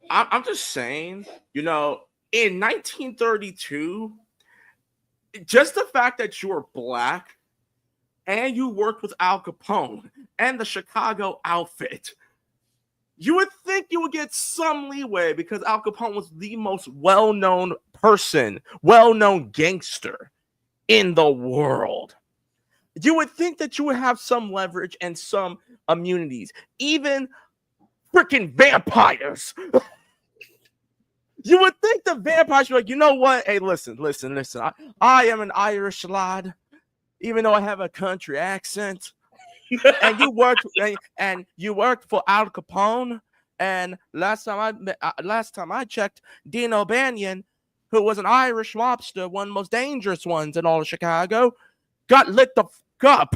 I'm just saying, in 1932, just the fact that you were black and you worked with Al Capone and the Chicago outfit, you would think you would get some leeway because Al Capone was the most well-known person, well-known gangster in the world. You would think that you would have some leverage and some immunities. Even freaking vampires. You would think the vampires were like, you know what? Hey, listen. I am an Irish lad, even though I have a country accent. And you worked for Al Capone. And last time I checked, Dean O'Banion, who was an Irish mobster, one of the most dangerous ones in all of Chicago, got lit the fuck up.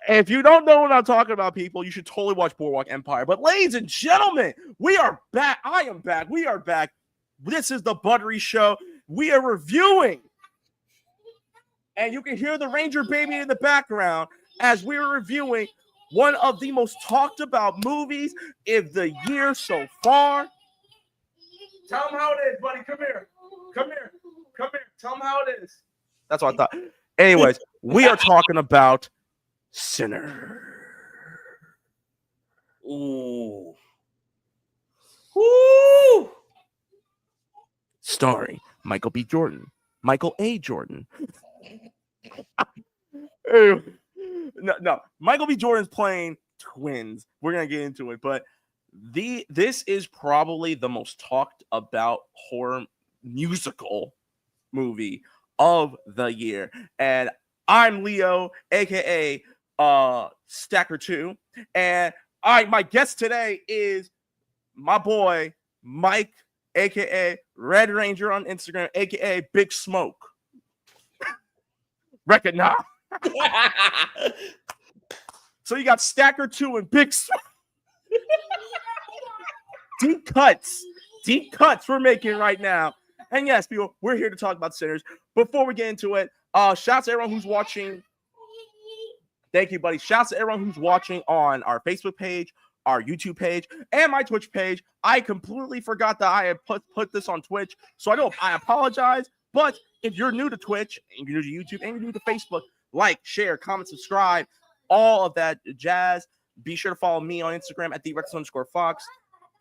If you don't know what I'm talking about, people, you should totally watch Boardwalk Empire. But ladies and gentlemen, we are back. I am back. We are back. This is the Buttery Show. We are reviewing. And you can hear the Ranger Baby in the background as we are reviewing one of the most talked about movies of the year so far. Tell them how it is, buddy. Come here. Tell them how it is. That's what I thought. Anyways, we are talking about Sinner. Ooh. Woo! Starring Michael B. Jordan. Michael A. Jordan. No. Michael B. Jordan's playing twins. We're going to get into it. But this is probably the most talked about horror musical movie of the year. And I'm Leo, a.k.a. Stacker 2. And my guest today is my boy, Mike, a.k.a. Red Ranger on Instagram, a.k.a. Big Smoke. Recognize. So you got Stacker 2 and Big Smoke. Deep cuts we're making right now. And yes, people, we're here to talk about Sinners. Before we get into it, shouts to everyone who's watching. Thank you, buddy. Shouts to everyone who's watching on our Facebook page, our YouTube page, and my Twitch page. I completely forgot that I had put this on Twitch, so I apologize. But if you're new to Twitch, and you're new to YouTube, and you're new to Facebook, like, share, comment, subscribe, all of that jazz. Be sure to follow me on Instagram at @therex_fox.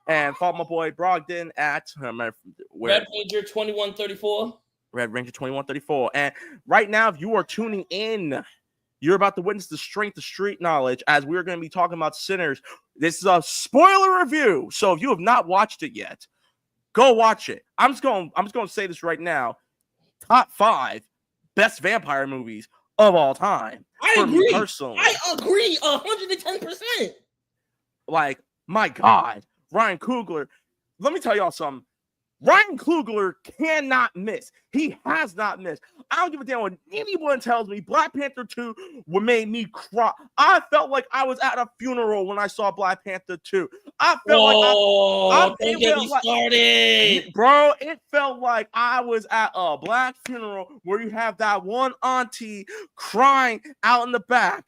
And follow my boy Brogdon at Red Ranger 2134. Red Ranger 2134. And right now, if you are tuning in, you're about to witness the strength of street knowledge as we're going to be talking about Sinners. This is a spoiler review. So if you have not watched it yet, go watch it. I'm just going to say this right now. Top 5 best vampire movies of all time. I agree. Personally. I agree 110%. Like, my God. Ryan Coogler, let me tell y'all something. Ryan Coogler cannot miss. He has not missed. I don't give a damn what anyone tells me. Black Panther 2 made me cry. I felt like I was at a funeral when I saw Black Panther 2. I felt don't get me started. Bro, it felt like I was at a black funeral where you have that one auntie crying out in the back.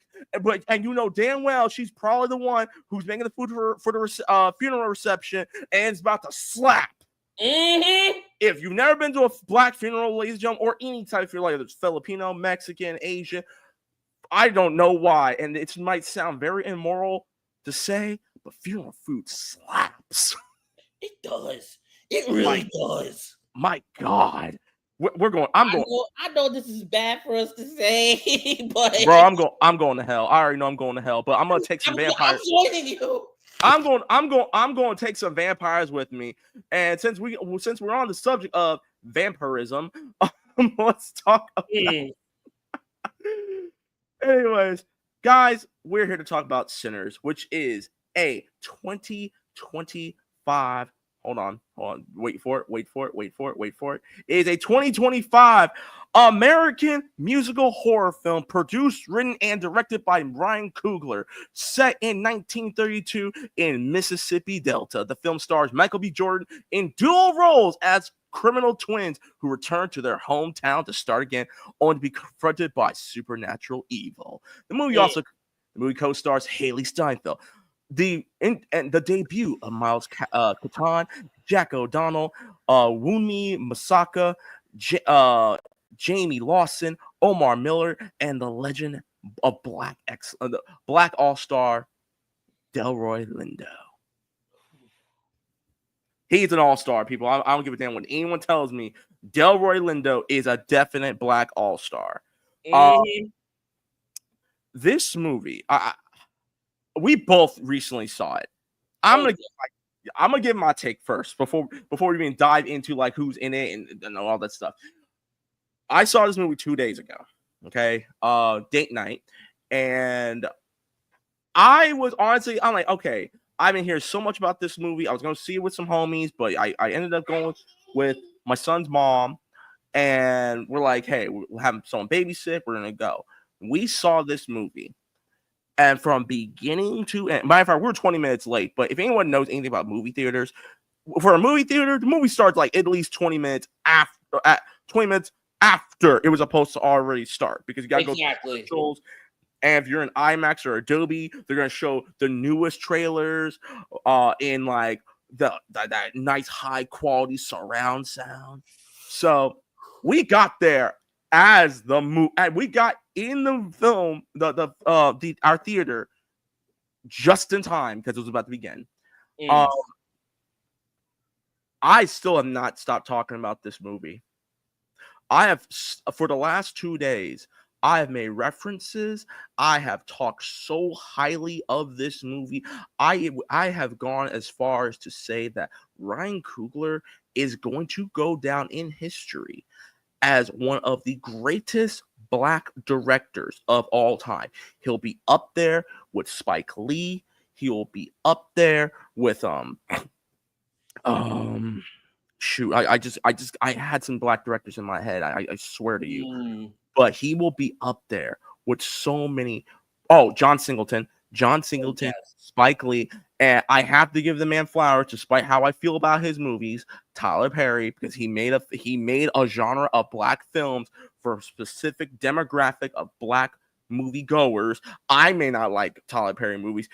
And you know damn well she's probably the one who's making the food for the funeral reception and is about to slap. Mm-hmm. If you've never been to a black funeral, ladies and gentlemen, or any type of funeral, like it's Filipino, Mexican, Asian, I don't know why, and it might sound very immoral to say, but funeral food slaps. It does. It really does. My God. We're going. I know this is bad for us to say, but bro, I'm going to hell. I already know I'm going to hell, but I'm gonna take some vampires. I'm joining you. I'm going to take some vampires with me. And since we're on the subject of vampirism, let's talk about Anyways, guys, we're here to talk about Sinners, which is a 2025 Hold on. Wait for it. It is a 2025 American musical horror film produced, written, and directed by Ryan Coogler, set in 1932 in Mississippi Delta. The film stars Michael B. Jordan in dual roles as criminal twins who return to their hometown to start again, only to be confronted by supernatural evil. The movie co-stars Haley Steinfeld, and the debut of Miles Catan, Jack O'Donnell, Wunmi Masaka, Jamie Lawson, Omar Miller, and the legend of the Black All-Star Delroy Lindo. He's an all-star, people. I don't give a damn what anyone tells me. Delroy Lindo is a definite Black all-star. This movie, we both recently saw it. I'm gonna give my take first before we even dive into like who's in it and all that stuff. I saw this movie 2 days ago. Okay, date night, and I'm like, okay, I've been hearing so much about this movie. I was gonna see it with some homies, but I ended up going with my son's mom, and we're like, hey, we'll have someone babysit. We're gonna go. We saw this movie, and from beginning to end, matter of fact, we're 20 minutes late. But if anyone knows anything about movie theaters, for a movie theater, the movie starts like at least 20 minutes after it was supposed to already start, because you gotta go to commercials. And if you're in IMAX or Adobe, they're gonna show the newest trailers in like that nice high quality surround sound. So we got there as the movie. We got in the film, our theater just in time because it was about to begin. I still have not stopped talking about this movie. I have, for the last 2 days, I have made references. I have talked so highly of this movie. I have gone as far as to say that Ryan Coogler is going to go down in history as one of the greatest Black directors of all time. He'll be up there with Spike Lee. He'll be up there with shoot, I had some Black directors in my head. I swear to you. But he will be up there with so many. Oh, John Singleton, yes. Spike Lee, and I have to give the man flowers, despite how I feel about his movies. Tyler Perry, because he made a genre of Black films for a specific demographic of Black moviegoers. I may not like Tyler Perry movies.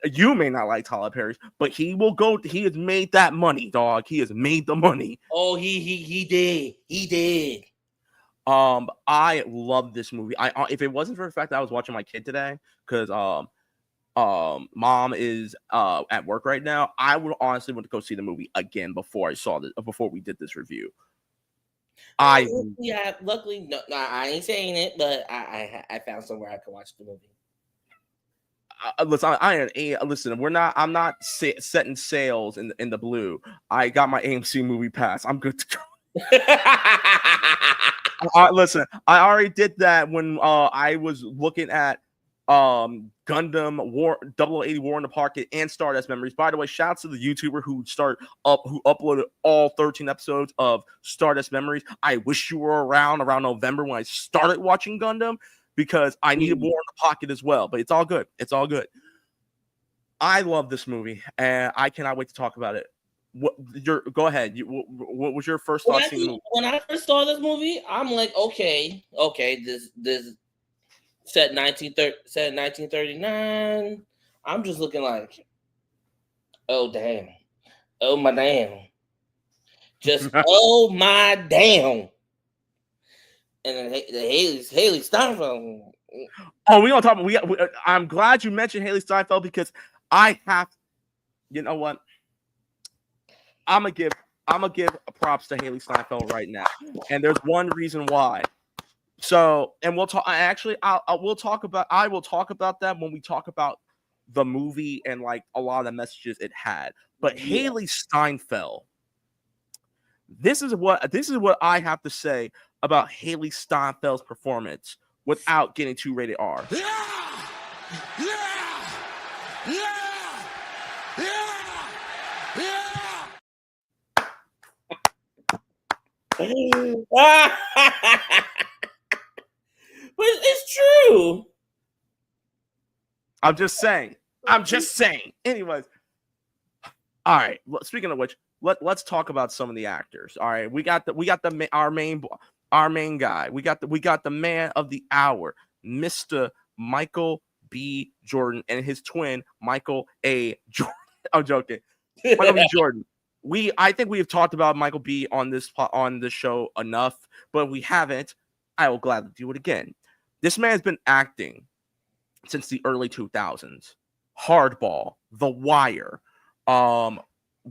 You may not like Tyler Perry's, but he will go. He has made that money, dog. He has made the money. Oh, he did. He did. I love this movie. If it wasn't for the fact that I was watching my kid today, because mom is at work right now, I would honestly want to go see the movie again before we did this review. Luckily, no, I ain't saying it, but I found somewhere I could watch the movie. Listen, I'm not setting sails in the blue. I got my AMC movie pass. I'm good to go. Listen, I already did that when I was looking at Gundam War 0080 War in the Pocket and Stardust Memories. By the way, shouts to the YouTuber who uploaded all 13 episodes of Stardust Memories. I wish you were around November when I started watching Gundam, because I needed War in the Pocket as well. But it's all good. It's all good. I love this movie, and I cannot wait to talk about it. Go ahead. What was your first thought seeing the movie? When I first saw this movie, I'm like, okay, this set 1939. I'm just looking like, oh damn, oh my damn, just oh my damn, and then Haley Steinfeld. Oh, we gonna talk. I'm glad you mentioned Haley Steinfeld, because I have. You know what? I'm gonna give props to Haley Steinfeld right now, and there's one reason why. So, and we'll talk. I will talk about that when we talk about the movie and like a lot of the messages it had. But Haley Steinfeld, this is what I have to say about Haley Steinfeld's performance without getting too rated R. it's true. I'm just saying. Anyways, all right. Speaking of which, let's talk about some of the actors. All right, our main guy. We got the man of the hour, Mr. Michael B. Jordan, and his twin, Michael A. Jordan. I'm joking. Michael B. Jordan. I think we have talked about Michael B. on this show enough, but we haven't. I will gladly do it again. This man's been acting since the early 2000s. Hardball, The Wire,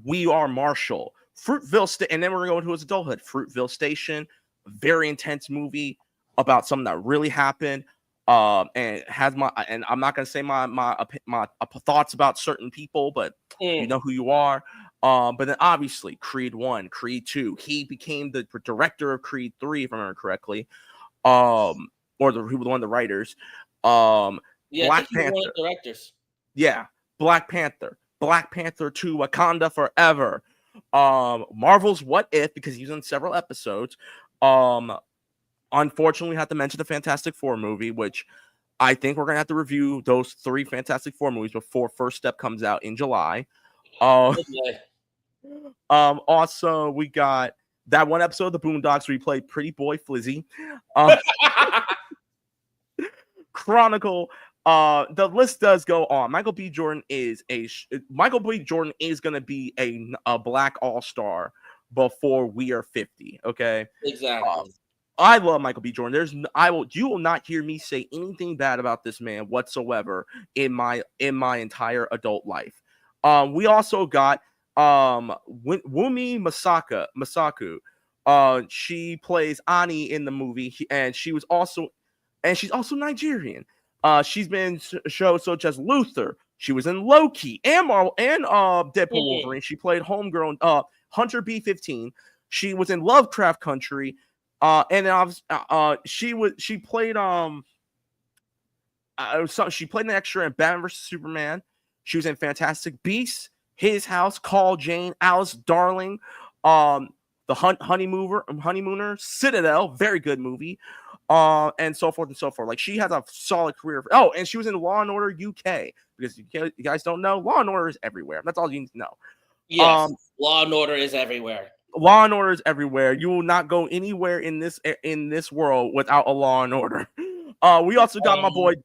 We Are Marshall, Fruitville Station, and then we're going to go into his adulthood. Fruitville Station, very intense movie about something that really happened. And I'm not going to say my thoughts about certain people, but you know who you are. But then obviously Creed 1, Creed 2, he became the director of Creed 3, if I remember correctly. Or he was one of the writers. Black Panther. One of the directors. Yeah, Black Panther 2, Wakanda Forever. Marvel's What If, because he's in several episodes. Unfortunately, we have to mention the Fantastic Four movie, which I think we're gonna have to review those 3 Fantastic Four movies before First Step comes out in July. Also, we got that one episode of the Boondocks where he played Pretty Boy Flizzy. Chronicle. The list does go on. Michael B. Jordan is going to be a black all-star before we are 50. Okay, exactly. I love Michael B. Jordan. You will not hear me say anything bad about this man whatsoever in my entire adult life. We also got Wumi Masaku. She plays Ani in the movie, and she's also Nigerian. She's been in shows such as Luther. She was in Loki and Marvel and Deadpool Wolverine. She played Homegrown Hunter B-15. She was in Lovecraft Country. And then she played she played an extra in Batman vs Superman. She was in Fantastic Beasts, His House, Call Jane, Alice Darling, The Honeymooner, Citadel, very good movie, and so forth and so forth. Like, she has a solid career. And she was in Law and Order UK, because you guys don't know, Law and Order is everywhere. That's all you need to know. Yes, Law and Order is everywhere. Law and Order is everywhere. You will not go anywhere in this world without a Law and Order. We also got my boy.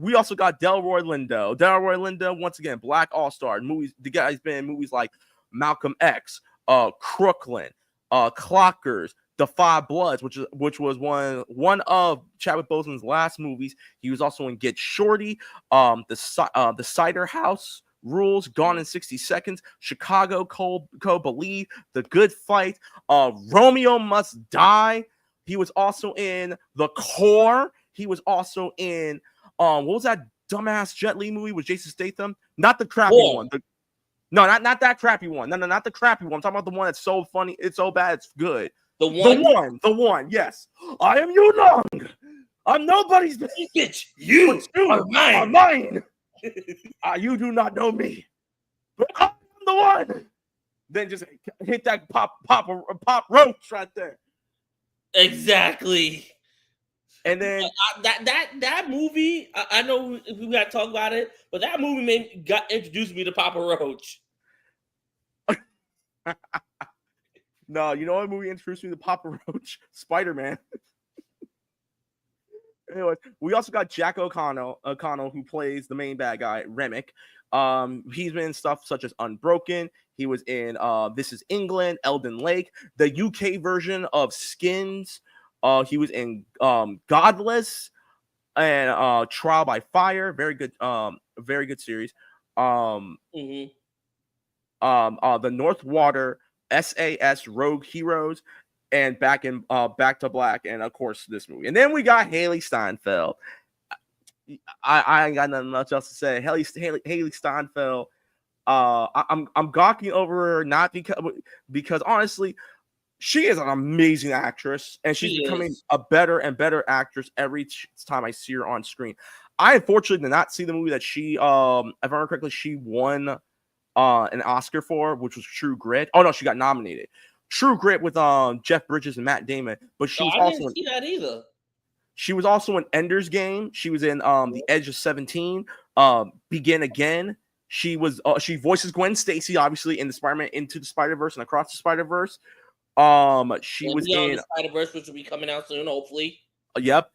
We also got Delroy Lindo. Delroy Lindo, once again, Black All-Star movies. The guy's been in movies like Malcolm X, Crooklyn, Clockers, The Five Bloods, which was one of Chadwick Boseman's last movies. He was also in Get Shorty, the Cider House Rules, Gone in 60 Seconds, Chicago Believe, The Good Fight, Romeo Must Die. He was also in The Core. He was also in what was that dumbass Jet Li movie with Jason Statham? Not the crappy one. Not that crappy one. No, not the crappy one. I'm talking about the one that's so funny, it's so bad, it's good. The one. Yes, I am you long. I'm nobody's bitch. You are mine. You do not know me, but I'm the one. Then just hit that pop roach right there. Exactly. And then that movie, I know we got to talk about it, but that movie introduced me to Papa Roach. No, you know what movie introduced me to Papa Roach? Spider-Man. Anyway, we also got Jack O'Connell, who plays the main bad guy, Remick. He's been in stuff such as Unbroken. He was in This Is England, Elden Lake, the UK version of Skins. He was in Godless and Trial by Fire. Very good series. The Northwater, SAS, Rogue Heroes, and Back to Black, and of course this movie. And then we got Haley Steinfeld. I ain't got nothing much else to say. Haley Steinfeld. I'm gawking over her, not because honestly, she is an amazing actress, and she's becoming a better and better actress every time I see her on screen. I unfortunately did not see the movie that she, if I remember correctly, she won an Oscar for, which was True Grit. Oh no, she got nominated. True Grit with Jeff Bridges and Matt Damon, but she No, was I also didn't see that either. she was also in Ender's Game. She was in The Edge of 17, Begin Again. She was she voices Gwen Stacy, obviously, in the Spider-Man Into the Spider-Verse and Across the Spider-Verse. She And was Beyond in the Spider-Verse, which will be coming out soon, hopefully. yep.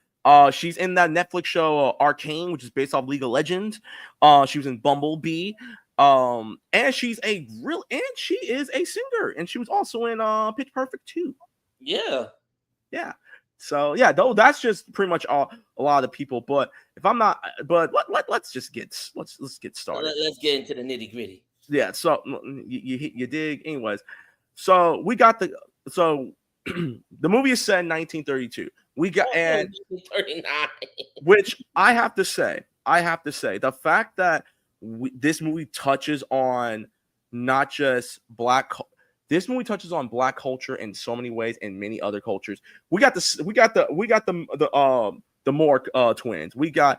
She's in that Netflix show Arcane, which is based off League of Legends. She was in Bumblebee. And she is a singer, and she was also in Pitch Perfect 2. Yeah. Yeah. So yeah, though that's just pretty much a lot of the people. But if I'm not, but let's just let's get started. Let's get into the nitty gritty. Yeah. So you dig, anyways. So we got the the movie is set in 1932. We got and 39. which I have to say, the fact that this movie touches on not just this movie touches on black culture in so many ways and many other cultures. We got the Moore twins. We got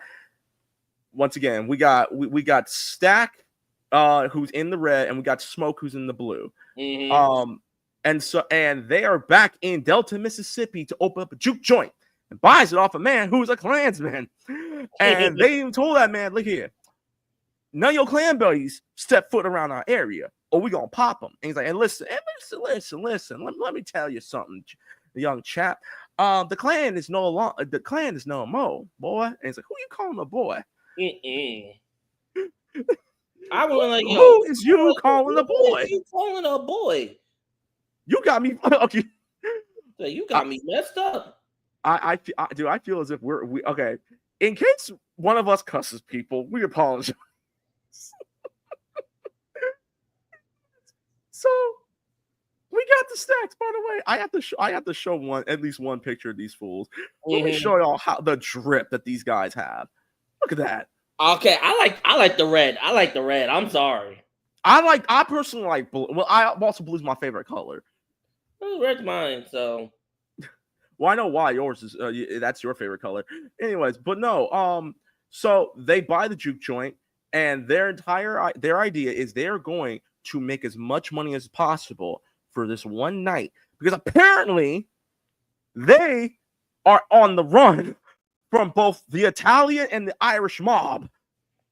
once again we got Stack who's in the red, and we got Smoke who's in the blue. Mm-hmm. And they are back in Delta, Mississippi to open up a juke joint and buys it off a man who's a Klansman. And they even told that man, look here, none of your Klan buddies step foot around our area, or we gonna pop them. And he's like, and listen, let me tell you something, young chap. The Klan is no more, boy. And he's like, who you calling a boy? I was like, who is you calling a boy? You calling a boy? You got me. Okay. You got me messed up. I feel as if we okay. In case one of us cusses people, we apologize. So we got the Stacks. By the way, I have to show at least one picture of these fools. Let me show y'all how the drip that these guys have. Look at that. Okay, I like the red. I like the red. I'm sorry. I personally like blue. Well, blue's my favorite color. Red's mine, so. Well, I know why yours is. That's your favorite color. Anyways, but no. So they buy the juke joint, and their idea is they're going to make as much money as possible for this one night, because apparently they are on the run from both the Italian and the Irish mob.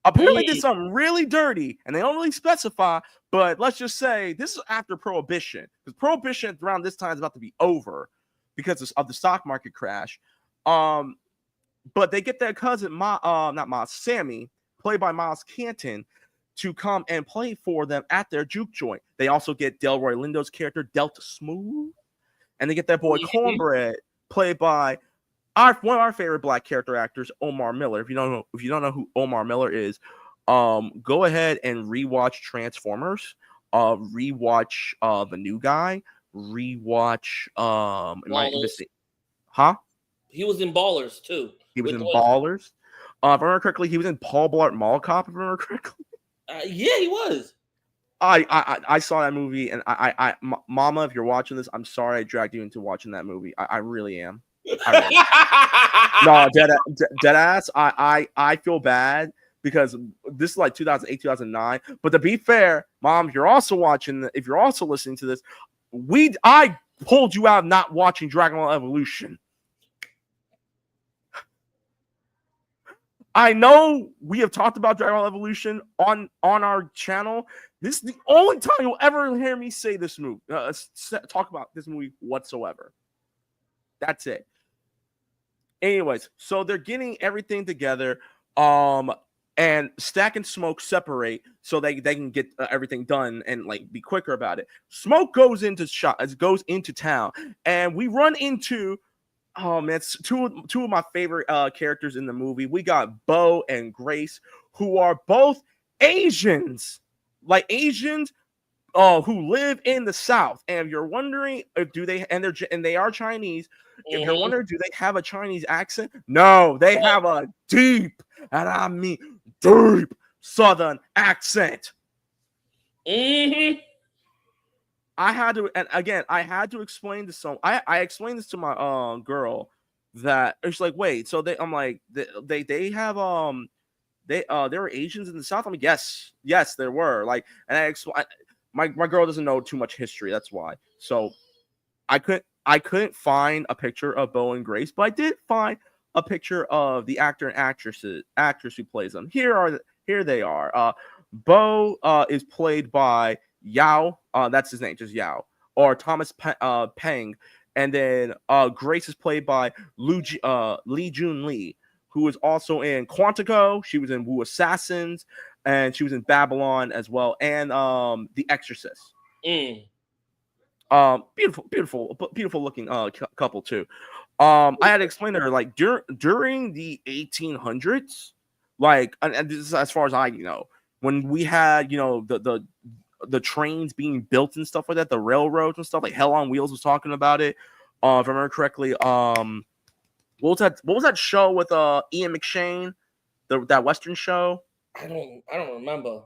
Apparently did something really dirty, and they don't really specify, but let's just say this is after Prohibition, because Prohibition around this time is about to be over because of the stock market crash. But they get their cousin, Sammy, played by Miles Canton, to come and play for them at their juke joint. They also get Delroy Lindo's character, Delta Smooth, and they get their boy Cornbread, played by one of our favorite black character actors, Omar Miller. If you don't know who Omar Miller is, go ahead and rewatch Transformers, rewatch The New Guy, rewatch He was in Ballers too. He was in Ballers. If I remember correctly, he was in Paul Blart Mall Cop. If I remember correctly. Yeah, he was. I saw that movie, and Mama, if you're watching this, I'm sorry I dragged you into watching that movie. I really am. No, dead ass. I feel bad because this is like 2008, 2009. But to be fair, Mom, if you're also listening to this, I pulled you out of not watching Dragon Ball Evolution. I know we have talked about Dragon Ball Evolution on our channel. This is the only time you'll ever hear me say this movie, talk about this movie whatsoever. That's it. Anyways, so they're getting everything together, and Stack and Smoke separate so they can get everything done and like be quicker about it. Smoke goes into town, and we run into it's two of my favorite characters in the movie. We got Bo and Grace, who are both Asians, who live in the South. And if you're wondering, they are Chinese. If you're wondering, do they have a Chinese accent? No, they have a deep, and I mean deep Southern accent. Mm-hmm. I had to explain to I explained this to my girl that it's like, wait, so they were Asians in the South. I'm like, yes, there were. Like, and my girl doesn't know too much history, that's why. So I couldn't find a picture of Bo and Grace, but I did find a picture of the actor and actress who plays them. Here they are. Bo is played by Yao. That's his name, just Yao, or Thomas Peng, and then Grace is played by Lee Jun Lee, who is also in Quantico. She was in Wu Assassins, and she was in Babylon as well, and The Exorcist. Beautiful looking couple too. I had to explain to her like during the 1800s, like, and this is as far as I know, when we had the trains being built and stuff like that, the railroads and stuff, like Hell on Wheels was talking about it. If I remember correctly, what was that show with Ian McShane, that Western show? I don't remember.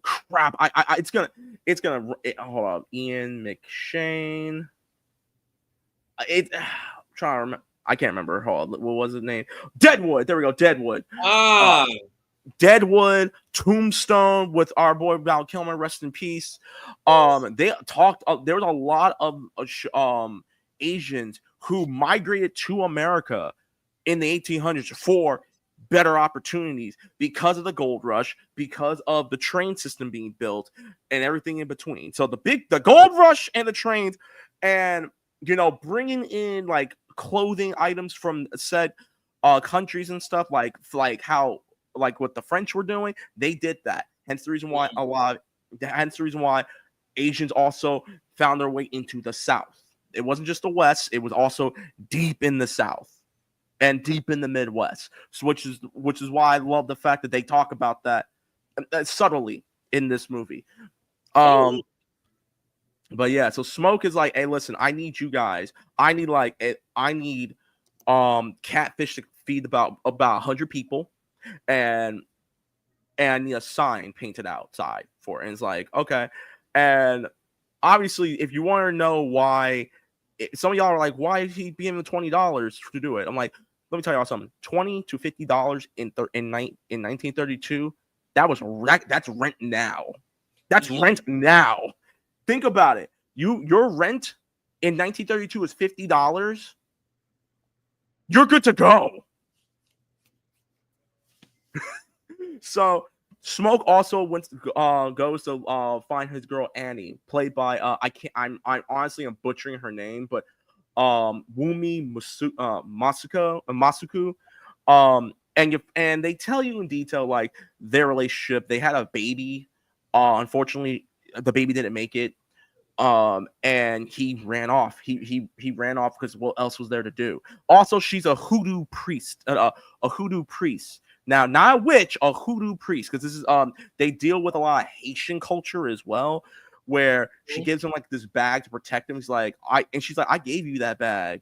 Crap. It's gonna hold on. Ian McShane. I'm trying to remember. I can't remember. Hold on. What was his name? Deadwood. There we go. Deadwood. Deadwood, Tombstone with our boy Val Kilmer, rest in peace. They talked. There was a lot of Asians who migrated to America in the 1800s for better opportunities because of the gold rush, because of the train system being built, and everything in between. So the gold rush and the trains, and bringing in like clothing items from said countries and stuff, like how like what the French were doing, they did that. Hence the reason why Asians also found their way into the South. It wasn't just the West; it was also deep in the South and deep in the Midwest. So which is why I love the fact that they talk about that subtly in this movie. But yeah, so Smoke is like, hey, listen, I need you guys. I need catfish to feed about 100 people, and I need a sign painted outside for it. And it's like, okay. And obviously, if you want to know why, some of y'all are like, why is he giving $20 to do it? I'm like, let me tell y'all something. $20 to $50 in 1932. That's rent now. That's rent now. Think about it. Your rent in 1932 is $50. You're good to go. So Smoke also goes to find his girl Annie, played by I'm honestly butchering her name, but Wumi Masuku. And they tell you in detail like their relationship. They had a baby. Unfortunately, the baby didn't make it. And he ran off. He ran off because what else was there to do? Also, she's a hoodoo priest. A hoodoo priest. Now, not a witch, a hoodoo priest, because this is they deal with a lot of Haitian culture as well, where she gives him like this bag to protect him. She's like, she's like, I gave you that bag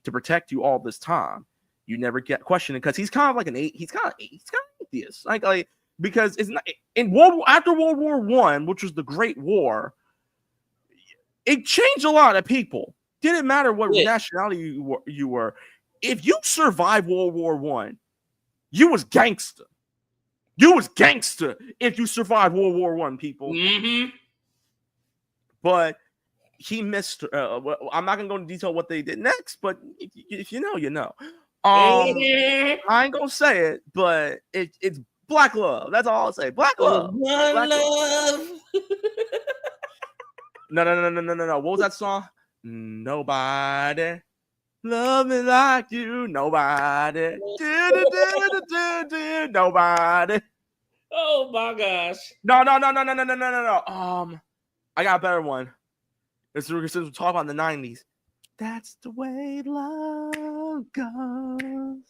to protect you all this time. You never get questioned, because he's kind of like he's kind of atheist, like because it's not after World War I, which was the Great War. It changed a lot of people. Didn't matter what nationality you were. If you survived World War I, you was gangster. You was gangster if you survived World War I, people. Mm-hmm. But he missed. I'm not gonna go into detail what they did next, but if you know, you know. I ain't gonna say it, but it's black love. That's all I'll say. Black love. Black love. No. What was that song? Nobody love me like you. Nobody. Nobody. Oh my gosh. No. I got a better one. Since we're talking about the 90s. That's the way love goes.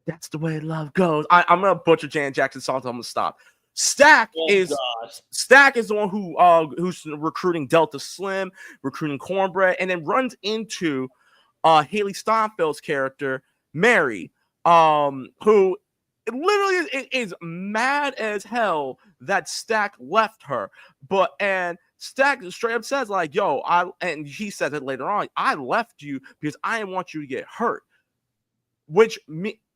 That's the way love goes. I'm gonna butcher Janet Jackson's song, so I'm gonna stop. Stack is the one who's recruiting Delta Slim, recruiting Cornbread, and then runs into Haley Steinfeld's character Mary, who literally is mad as hell that Stack left her, and Stack straight up says like, "Yo, and he says it later on. I left you because I didn't want you to get hurt," which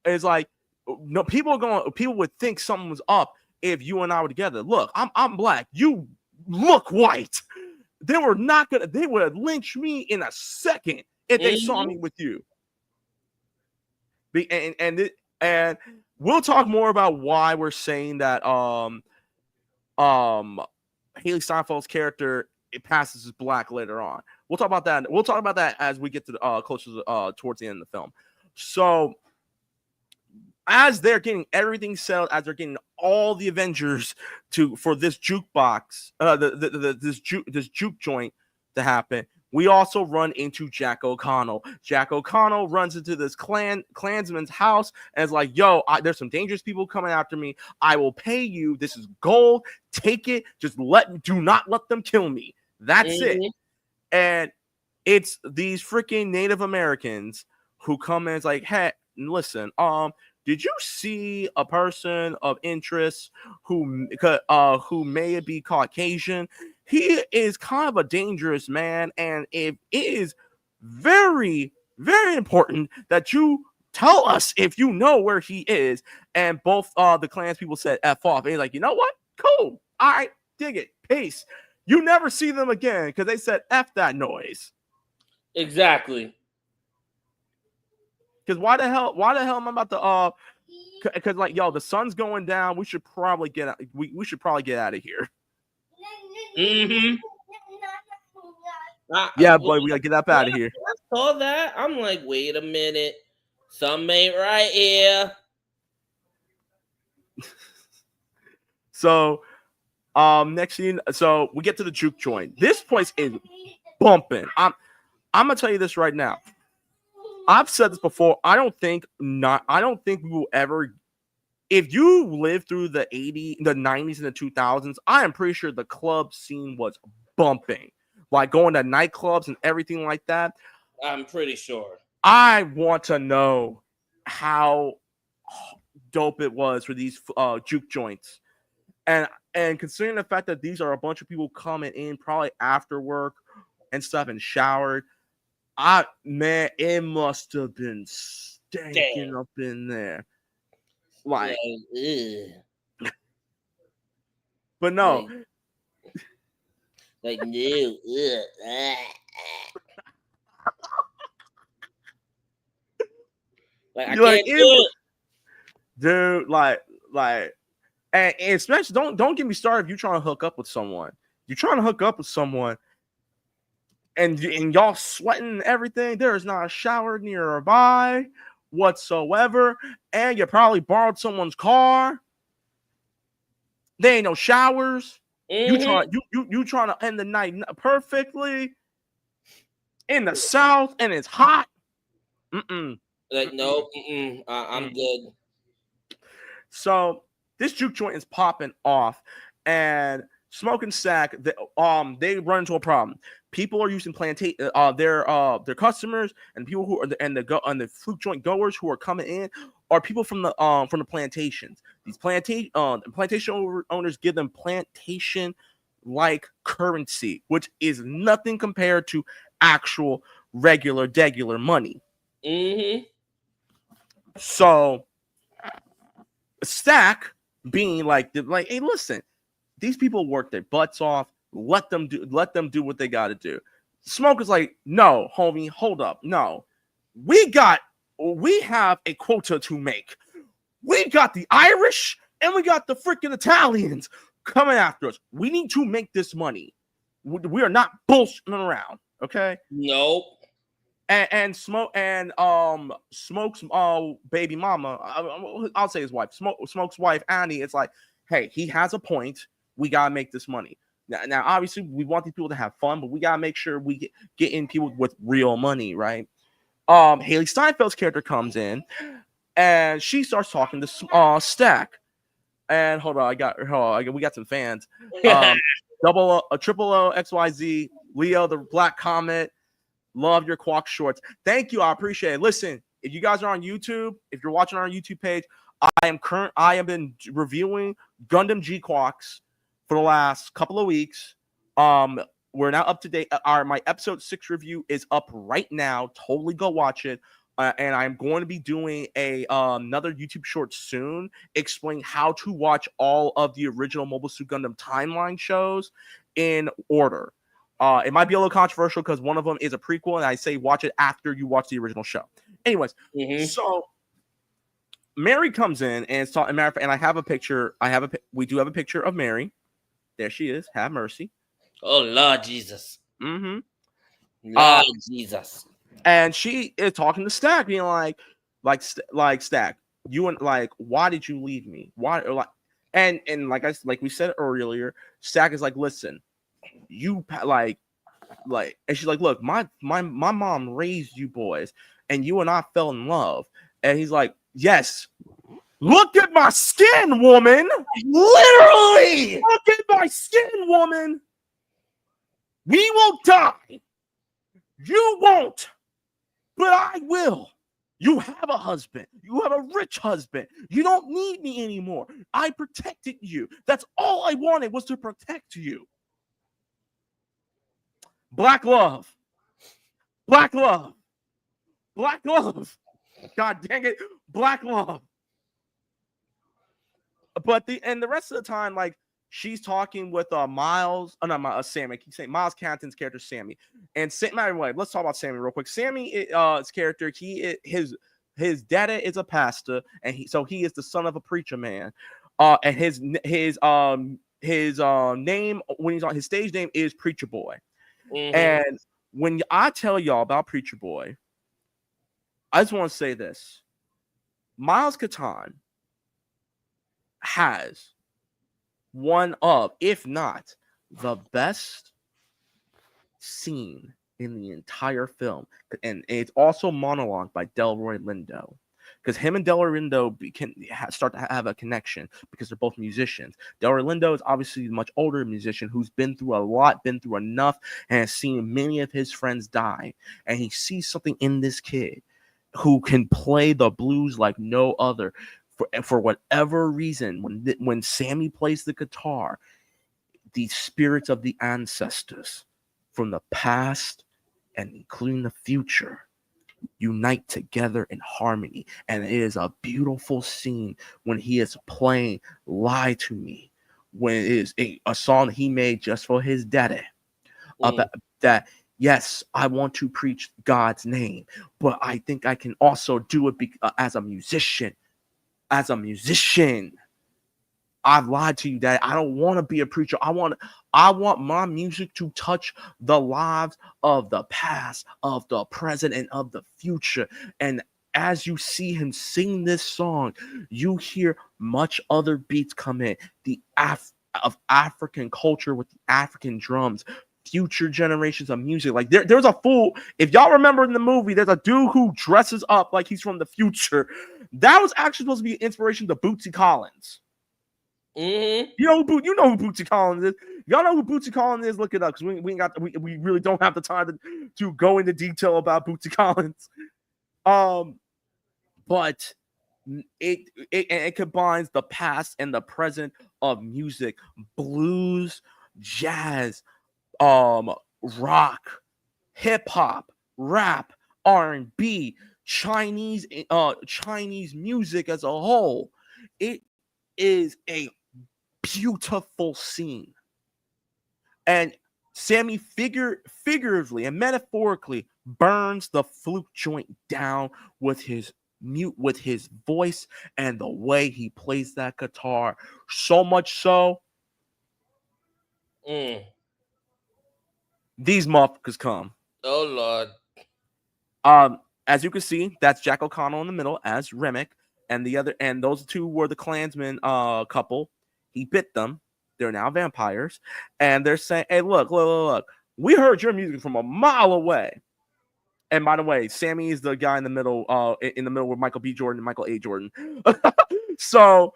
is like, no, people would think something was up if you and I were together. Look, I'm black. You look white. they were not gonna. They would have lynched me in a second if they saw me with you. And we'll talk more about why we're saying that Haley Steinfeld's character it passes as black later on. We'll talk about that. We'll talk about that as we get to closer towards the end of the film. So as they're getting everything settled, as they're getting all the Avengers for this jukebox, this juke joint to happen, we also run into Jack O'Connell. Jack O'Connell runs into this Klansman's house and is like, yo, there's some dangerous people coming after me. I will pay you. This is gold. Take it. Just do not let them kill me. That's it. And it's these freaking Native Americans who come in and it's like, hey, listen, did you see a person of interest who may be Caucasian? He is kind of a dangerous man, and it is very, very important that you tell us if you know where he is. And both the Klans people said F off. And he's like, you know what? Cool. All right, dig it. Peace. You never see them again because they said F that noise. Exactly. Because why the hell am I about to because like yo, the sun's going down. We should probably get out. We should probably get out of here. Yeah, boy, we gotta get up out of here. I saw that. I'm like, wait a minute, something ain't right here. So, next scene. So we get to the juke joint. This place is bumping. I'm gonna tell you this right now. I've said this before. I don't think we will ever. If you lived through the 80s, the 90s, and the 2000s, I am pretty sure the club scene was bumping. Like going to nightclubs and everything like that. I'm pretty sure. I want to know how dope it was for these juke joints. And considering the fact that these are a bunch of people coming in probably after work and stuff and showered, man, it must have been stinking up in there. Like, but no. Like, no. Like, I can't do it. Dude, like, and especially don't get me started if you're trying to hook up with someone. You're trying to hook up with someone and y'all sweating and everything. There is not a shower nearby whatsoever, and you probably borrowed someone's car. There ain't no showers. You trying to end the night perfectly in the South, and it's hot. Like, no, I'm good. So this juke joint is popping off, and Smoke and Stack, they run into a problem. People are using their customers and people who are the fluke joint goers who are coming in are people from the plantations. These plantation owners give them plantation like currency, which is nothing compared to actual regular money. So Stack being like, hey, listen, these people work their butts off. Let them do what they got to do. Smoke is like, no, homie, hold up. No, we have a quota to make. We got the Irish and we got the freaking Italians coming after us. We need to make this money. We are not bullshitting around. Okay. Nope. And Smoke's baby mama, I'll say his wife, Smoke's wife, Annie, it's like, hey, he has a point. We gotta make this money. Now, obviously, we want these people to have fun, but we gotta make sure we get in people with real money, right? Haley Steinfeld's character comes in, and she starts talking to Stack. And hold on, we got some fans. Triple O XYZ, Leo the Black Comet. Love your Quack shorts. Thank you. I appreciate it. Listen, if you guys are on YouTube, if you're watching our YouTube page, I have been reviewing Gundam G Quacks for the last couple of weeks. We're now up to date. My episode 6 review is up right now. Totally go watch it. And I'm going to be doing another YouTube short soon explaining how to watch all of the original Mobile Suit Gundam timeline shows in order. It might be a little controversial because one of them is a prequel, and I say watch it after you watch the original show. Anyways, so Mary comes in and it's talking. And I have a picture. We do have a picture of Mary. There she is. Have mercy. Oh Lord Jesus. Mm-hmm. Lord Jesus. And she is talking to Stack, being like Stack, you and like, why did you leave me? Why? Or like, and like we said earlier, Stack is like, listen, you like, and she's like, look, my mom raised you boys, and you and I fell in love. And he's like, yes. Look at my skin, woman. Literally. Look at my skin, woman. We will die. You won't, but I will. You have a husband. You have a rich husband. You don't need me anymore. I protected you. That's all I wanted, was to protect you. Black love. Black love. Black love. God dang it. Black love. But the rest of the time, like, she's talking with Miles. Oh, not Sammy. I keep saying Miles Canton's character, Sammy. And anyway, let's talk about Sammy real quick. Sammy's character, his daddy is a pastor, and he is the son of a preacher man. And his name when he's on his stage name is Preacher Boy. And when I tell y'all about Preacher Boy, I just want to say this: Miles Catan has one of, if not the best scene in the entire film, and it's also monologued by Delroy Lindo, because him and Delroy Lindo can start to have a connection because they're both musicians. Delroy Lindo is obviously a much older musician who's been through a lot, been through enough, and has seen many of his friends die, and he sees something in this kid who can play the blues like no other. For whatever reason, when Sammy plays the guitar, the spirits of the ancestors from the past and including the future unite together in harmony. And it is a beautiful scene when he is playing Lie to Me, when it is a song he made just for his daddy. About that, yes, I want to preach God's name, but I think I can also do it as a musician. As a musician, I've lied to you, Dad. I don't want to be a preacher. I want my music to touch the lives of the past, of the present, and of the future. And as you see him sing this song, you hear much other beats come in. The of African culture with the African drums. Future generations of music. Like there's a fool. If y'all remember in the movie, there's a dude who dresses up like he's from the future. That was actually supposed to be an inspiration to Bootsy Collins. You know who Bootsy Collins is. Y'all know who Bootsy Collins is. Look it up, because we really don't have the time to go into detail about Bootsy Collins. But it combines the past and the present of music, blues, jazz, rock, hip hop, rap, R&B, Chinese music as a whole. It is a beautiful scene. And Sammy figuratively and metaphorically burns the flute joint down with his voice and the way he plays that guitar. So much so, these motherfuckers come. Oh Lord. As you can see, that's Jack O'Connell in the middle as Remick, and those two were the Klansmen couple. He bit them. They're now vampires, and they're saying, "Hey, look, we heard your music from a mile away." And by the way, Sammy is the guy in the middle with Michael B. Jordan and Michael A. Jordan. So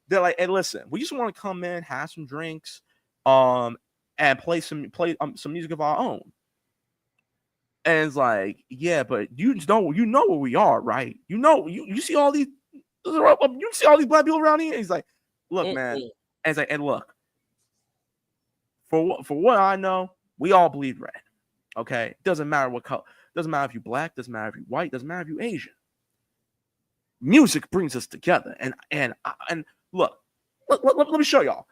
they're like, "Hey, listen, we just want to come in, have some drinks, and play some music of our own." And it's like, yeah, but you know where we are, right? You see all these black people around here. And he's like, look, man. And it's like, and look, for what I know, we all bleed red. Okay, doesn't matter what color. Doesn't matter if you're black. Doesn't matter if you're white. Doesn't matter if you're Asian. Music brings us together. And look, let me show y'all.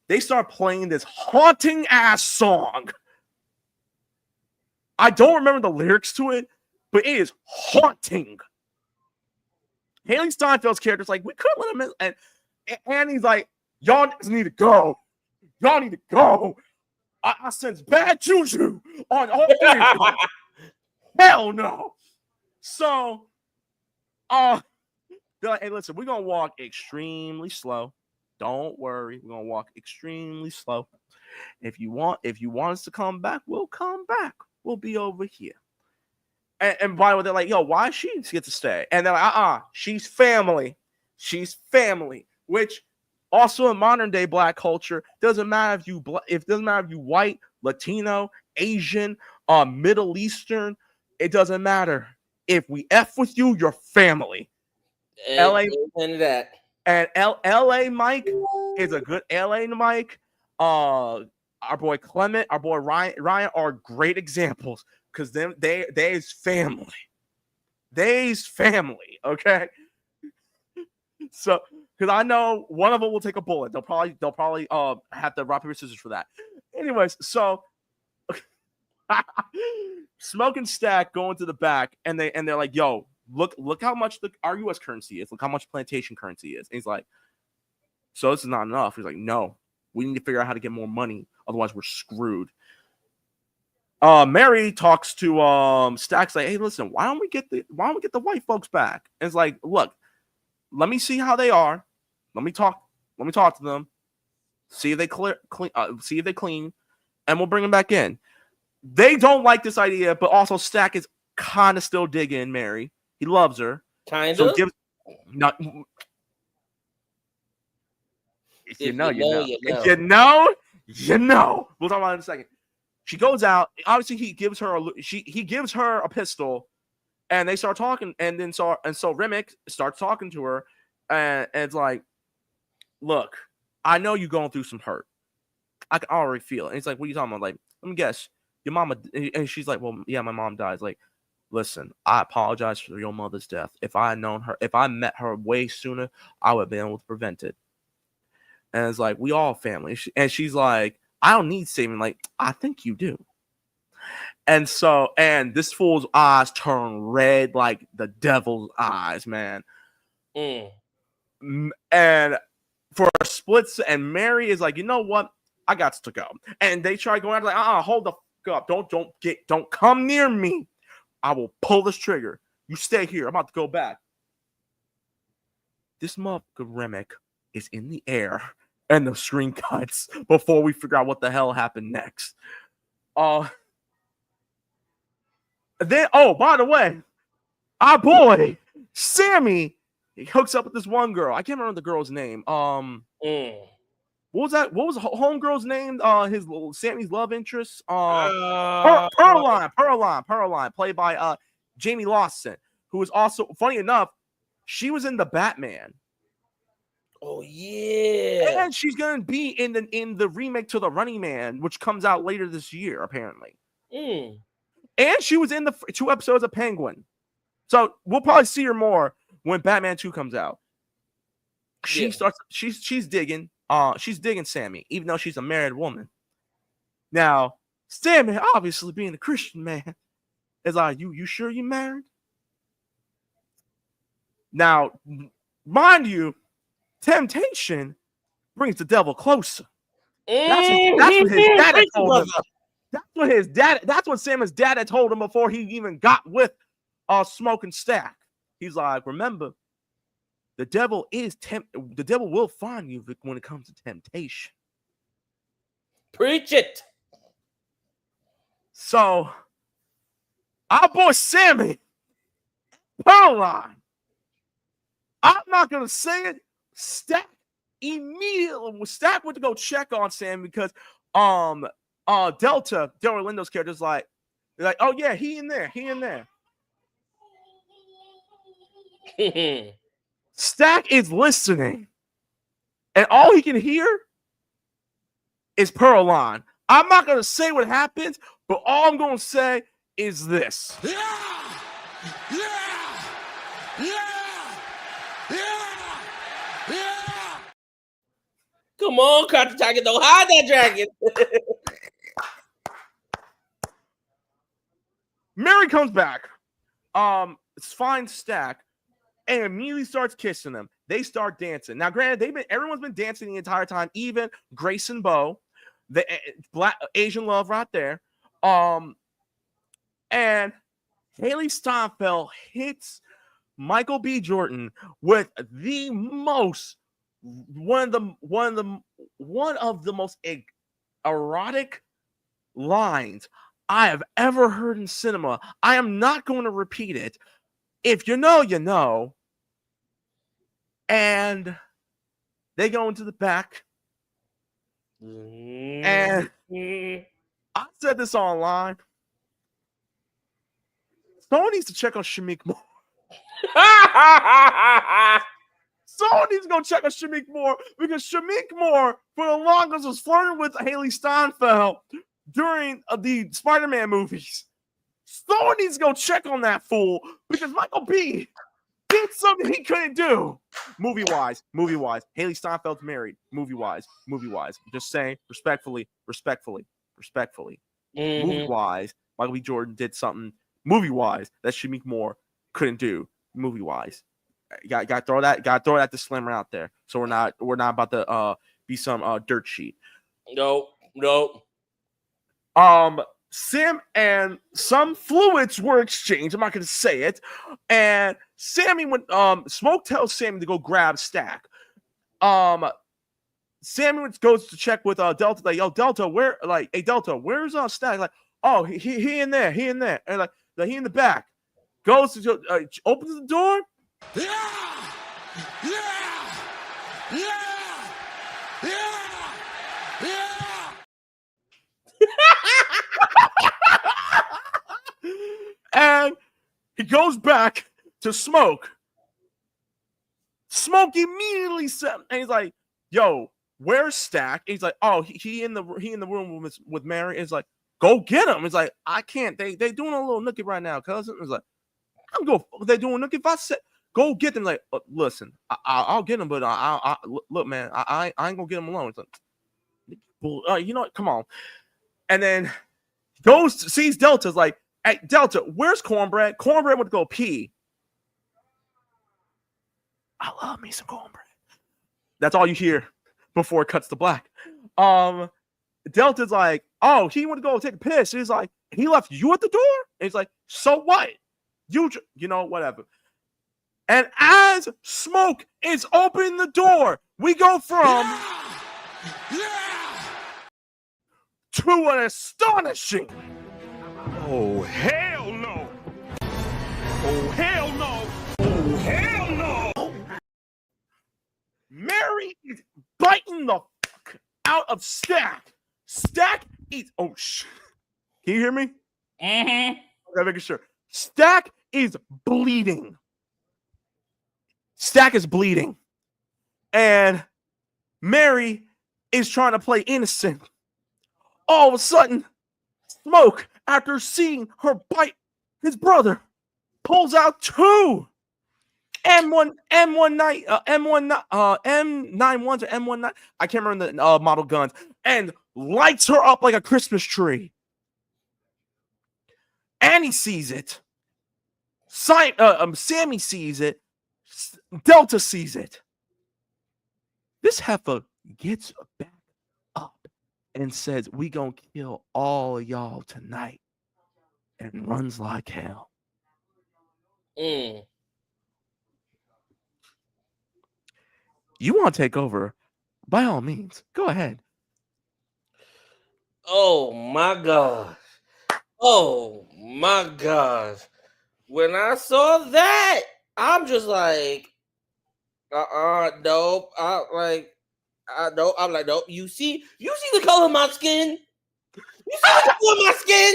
They start playing this haunting ass song. I don't remember the lyrics to it, but it is haunting. Haley Steinfeld's character is like, we couldn't let him in. And he's like, y'all need to go. Y'all need to go. I sense bad juju on all three of you. Hell no. So, they're like, hey, listen, we're gonna walk extremely slow. Don't worry, we're gonna walk extremely slow. If you want us to come back, we'll come back. We'll be over here. And by the way, they're like, yo, why she get to stay? And they're like, she's family. She's family. Which also in modern day black culture, doesn't matter if you white, Latino, Asian, Middle Eastern, it doesn't matter. If we F with you, you're family. LA and that. And LA Mike is a good LA Mike. Our boy Clement, our boy Ryan are great examples because they's family. They's family, okay? So because I know one of them will take a bullet. They'll probably have to rock paper scissors for that. Anyways, so Smoke and Stack go into the back and they're like, yo, look how much our US currency is. Look how much plantation currency is. And he's like, so this is not enough. He's like, no, we need to figure out how to get more money. Otherwise, we're screwed. Mary talks to Stack's like, hey, listen, why don't we get the white folks back? And it's like, look, let me see how they are. Let me talk to them. See if they clean, and we'll bring them back in. They don't like this idea, but also Stack is kind of still digging Mary. He loves her. Kind of. So not. You know. We'll talk about it in a second. She goes out. Obviously, he gives her a pistol, and they start talking. And so Remick starts talking to her, and it's like, look, I know you're going through some hurt. I can already feel it. And he's like, what are you talking about? Like, let me guess, your mama. And she's like, well, yeah, my mom dies. Like, listen, I apologize for your mother's death. If I had known her, if I met her way sooner, I would have been able to prevent it. And it's like, we all family. And she's like, I don't need saving. Like, I think you do. And this fool's eyes turn red like the devil's eyes, man. And for a split, and Mary is like, you know what? I got to go. And they try going out like, hold the fuck up. Don't come near me. I will pull this trigger. You stay here. I'm about to go back. This motherfucker Remick is in the air. And the screen cuts before we figure out what the hell happened next. By the way, our boy Sammy, he hooks up with this one girl. I can't remember the girl's name. What was that? What was homegirl's name? His Sammy's love interest. Pearline, played by Jamie Lawson, who was also, funny enough, she was in the Batman. Oh yeah, and she's gonna be in the remake to the Running Man, which comes out later this year, apparently. And she was in the 2 episodes of Penguin, so we'll probably see her more when Batman 2 comes out. She's digging Sammy, even though she's a married woman. Now, Sammy, obviously being a Christian man, is like, you sure you married? Now, mind you, temptation brings the devil closer. That's what his dad had told him. That's what Sam's dad had told him before he even got with Smoke and Stack. He's like, remember, the devil will find you when it comes to temptation. Preach it. So, our boy Sammy, Pearline, I'm not gonna say it. Stack went to go check on Sam because Delta, Del Orlando's character, is like, oh yeah, he in there. Stack is listening, and all he can hear is Pearline. I'm not gonna say what happens, but all I'm gonna say is this. Come on, Carter Tiger, don't hide that dragon. Mary comes back. Finds Stack and immediately starts kissing him. They start dancing. Now, granted, everyone's been dancing the entire time, even Grace and Bo, the black Asian love right there. And Haley Steinfeld hits Michael B. Jordan with one of the most erotic lines I have ever heard in cinema. I am not going to repeat it. If you know, you know. And they go into the back. And I said this online. Someone needs to check on Shamik Moore. Someone needs to go check on Shamik Moore because Shamik Moore, for the longest, was flirting with Haley Steinfeld during the Spider-Man movies. Someone needs to go check on that fool because Michael B. did something he couldn't do. Movie-wise. Haley Steinfeld's married. Movie-wise. Just saying, respectfully. Movie-wise, Michael B. Jordan did something movie-wise that Shamik Moore couldn't do. Movie-wise. Got to throw that disclaimer out there. So we're not about to be some dirt sheet. Nope. Sam and some fluids were exchanged. I'm not going to say it. And Sammy Smoke tells Sammy to go grab Stack. Sammy goes to check with Delta. Like, yo, Delta, where? Like, hey, Delta, where's Stack? Like, oh, he in there. And like he in the back. Goes to opens the door. And he goes back to Smoke. Smoke immediately said, and he's like, "Yo, where's Stack?" And he's like, "Oh, he in the room with Mary." And he's like, "Go get him." He's like, "I can't. They doing a little nookie right now, cousin." He's like, "I'm go. They doing nookie. If I said go get them, like, listen, I'll get him, but I look, man, I ain't gonna get him alone." It's like, you know what? Come on. And then sees Delta's like, "Hey, Delta, where's Cornbread?" Cornbread went to go pee. I love me some cornbread. That's all you hear before it cuts to black. Delta's like, "Oh, he went to go take a piss." He's like, "He left you at the door?" And he's like, "So what? You know, whatever." And as Smoke is opening the door, we go from to an astonishing, "Oh, hell no. Oh, hell no. Oh, hell no." Mary is biting the fuck out of Stack. Stack is, oh, shit. Can you hear me? Mm-hmm. I'm making sure. Stack is bleeding. And Mary is trying to play innocent. All of a sudden, Smoke, after seeing her bite his brother, pulls out two M91s or M19, I can't remember the model guns, and lights her up like a Christmas tree. Annie sees it. Sammy sees it. Delta sees it. This heifer gets back up and says, "We gonna kill all of y'all tonight," and runs like hell. You want to take over? By all means, go ahead. Oh my gosh. When I saw that, I'm just like, nope. Nope. I'm like, nope. You see the color of my skin? You see the color of my skin?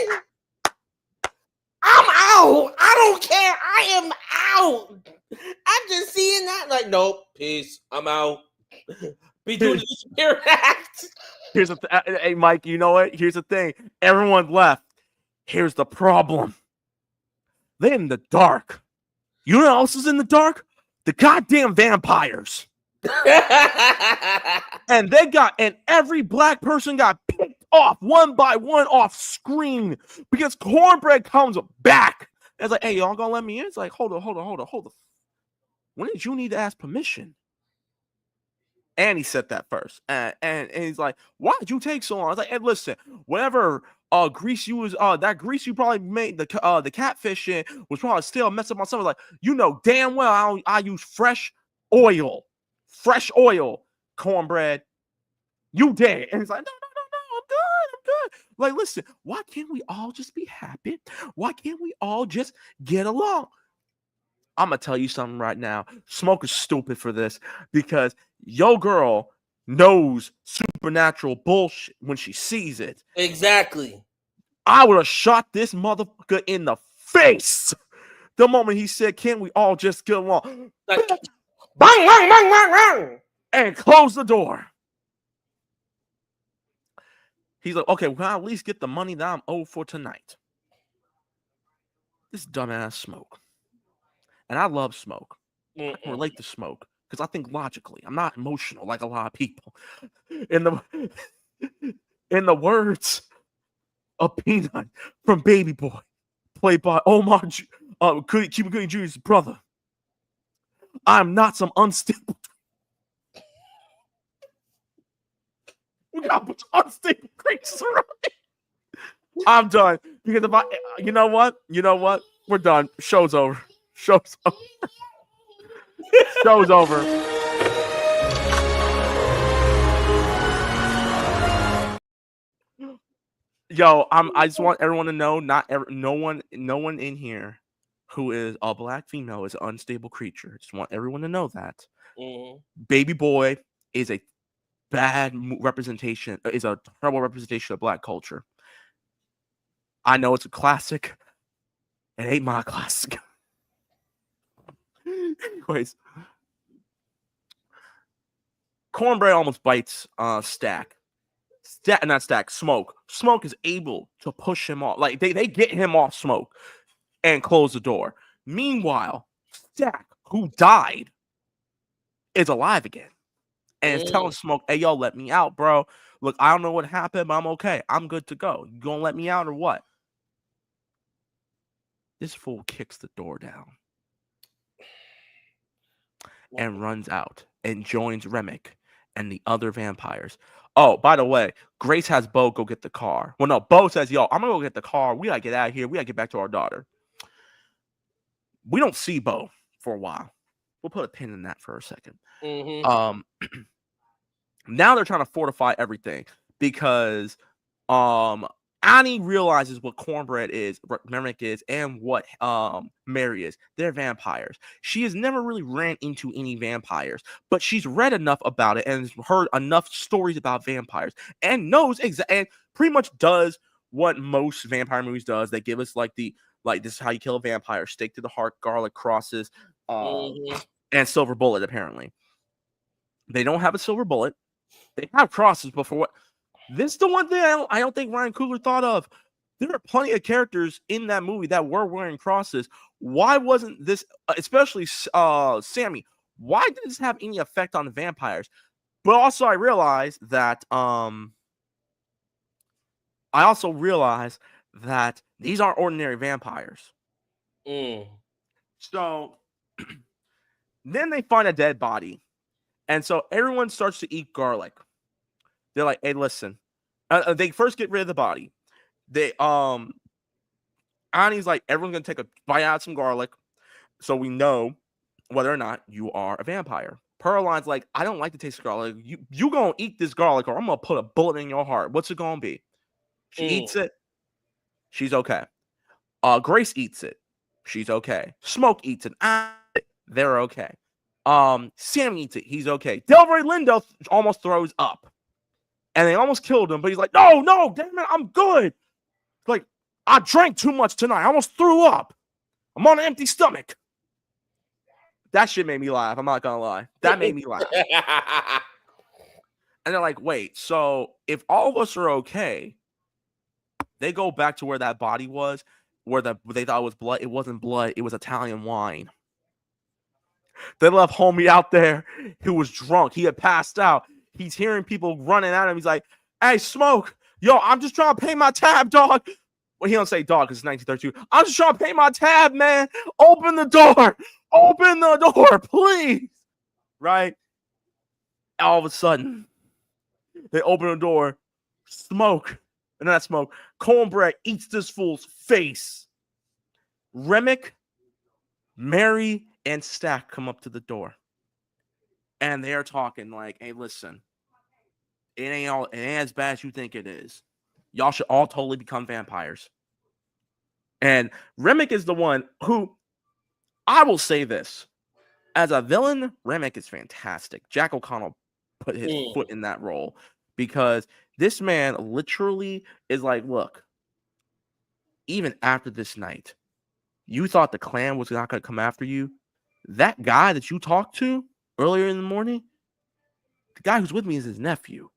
I'm out. I don't care. I am out. I'm just seeing that. Like, nope. Peace. I'm out. Be doing the disappear act. Here's hey, Mike, you know what? Here's the thing. Everyone left. Here's the problem. They're in the dark. You know what else is in the dark? The goddamn vampires. And every black person got picked off one by one off screen because Cornbread comes back. And it's like, hey, y'all gonna let me in? It's like, hold on. When did you need to ask permission? And he said that first. And he's like, why did you take so long? I was like, hey, listen, whatever grease you was that grease you probably made the catfish in was probably still messing up my stomach. Like, you know damn well I use fresh oil. Fresh oil, Cornbread. You did. And he's like, no, I'm good. Like, listen, why can't we all just be happy? Why can't we all just get along? I'm gonna tell you something right now. Smoke is stupid for this because your girl knows supernatural bullshit when she sees it. Exactly. I would have shot this motherfucker in the face the moment he said, "Can't we all just get along?" Like, bang, bang, bang, bang, bang. And close the door. He's like, okay, well, I'll at least get the money that I'm owed for tonight. This dumbass Smoke. And I love Smoke. I can relate to Smoke because I think logically. I'm not emotional like a lot of people. In the words of Peanut from Baby Boy, played by Omar Cuba Gooding Jr.'s brother, I'm not some unstable. We got a bunch of unstable creatures around me. I'm done because if you know what, we're done. Show's over. Show's over. Yo, I just want everyone to know, no one in here who is a black female is an unstable creature. Just want everyone to know that. Baby Boy is a bad representation, is a terrible representation of black culture. I know it's a classic. It ain't my classic. Anyways, Cornbread almost bites Smoke. Smoke is able to push him off. Like they get him off Smoke and close the door. Meanwhile, Stack, who died, is alive again. And is telling Smoke, hey, yo, let me out, bro. Look, I don't know what happened, but I'm okay. I'm good to go. You gonna let me out or what? This fool kicks the door down and runs out and joins Remick and the other vampires. Oh, by the way, Grace has Bo go get the car. Well, no, Bo says, yo, I'm going to go get the car. We got to get out of here. We got to get back to our daughter. We don't see Bo for a while. We'll put a pin in that for a second. Now they're trying to fortify everything because Annie realizes what Cornbread is, what Merrick is, and what Mary is. They're vampires. She has never really ran into any vampires, but she's read enough about it and has heard enough stories about vampires and knows and pretty much does what most vampire movies does. They give us this is how you kill a vampire: stake to the heart, garlic crosses, and silver bullet. Apparently, they don't have a silver bullet. They have crosses, but for what? This is the one thing I don't think Ryan Coogler thought of. There are plenty of characters in that movie that were wearing crosses. Why wasn't this, especially Sammy, why did this have any effect on the vampires? But also I realized that these aren't ordinary vampires. So then they find a dead body. And so everyone starts to eat garlic. They're like, hey, listen. They first get rid of the body. They Annie's like, everyone's gonna take a bite out of some garlic, so we know whether or not you are a vampire. Perline's like, I don't like the taste of garlic. You gonna eat this garlic, or I'm gonna put a bullet in your heart. What's it gonna be? She eats it. She's okay. Grace eats it. She's okay. Smoke eats it. They're okay. Sam eats it. He's okay. Delroy Lindo almost throws up. And they almost killed him, but he's like, no, damn it, I'm good. Like, I drank too much tonight. I almost threw up. I'm on an empty stomach. That shit made me laugh. I'm not gonna lie. That made me laugh. And they're like, wait, so if all of us are okay, they go back to where that body was, where they thought it was blood. It wasn't blood. It was Italian wine. They left homie out there who was drunk. He had passed out. He's hearing people running at him. He's like, hey, Smoke, Yo, I'm just trying to pay my tab, dog. Well, he don't say dog because it's 1932. I'm just trying to pay my tab, man. Open the door. Open the door, please. Right? All of a sudden, they open the door. Smoke. And not smoke. Cornbread eats this fool's face. Remick, Mary, and Stack come up to the door. And they're talking like, hey, listen. It ain't as bad as you think it is. Y'all should all totally become vampires. And Remick is the one who, I will say this. As a villain, Remick is fantastic. Jack O'Connell put his foot in that role because this man literally is like, look, even after this night, you thought the clan was not going to come after you. That guy that you talked to earlier in the morning, the guy who's with me is his nephew.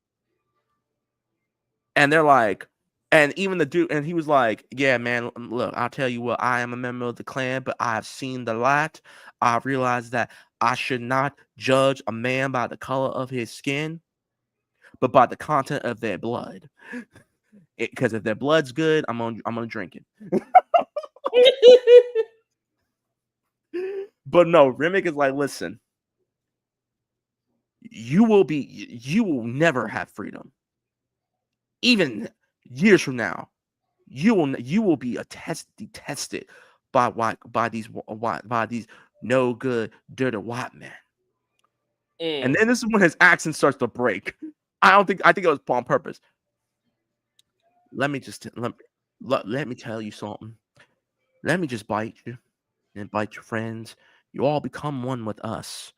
And they're like, and even the dude, and he was like, yeah, man, look, I'll tell you what, I am a member of the clan, but I've seen the light. I realized that I should not judge a man by the color of his skin, but by the content of their blood. Because if their blood's good, I'm gonna drink it. But no, Remick is like, listen, you will never have freedom. Even years from now, you will be detested by these no good dirty white men. And then this is when his accent starts to break. I think it was on purpose. Let me tell you something. Let me just bite you and bite your friends. You all become one with us,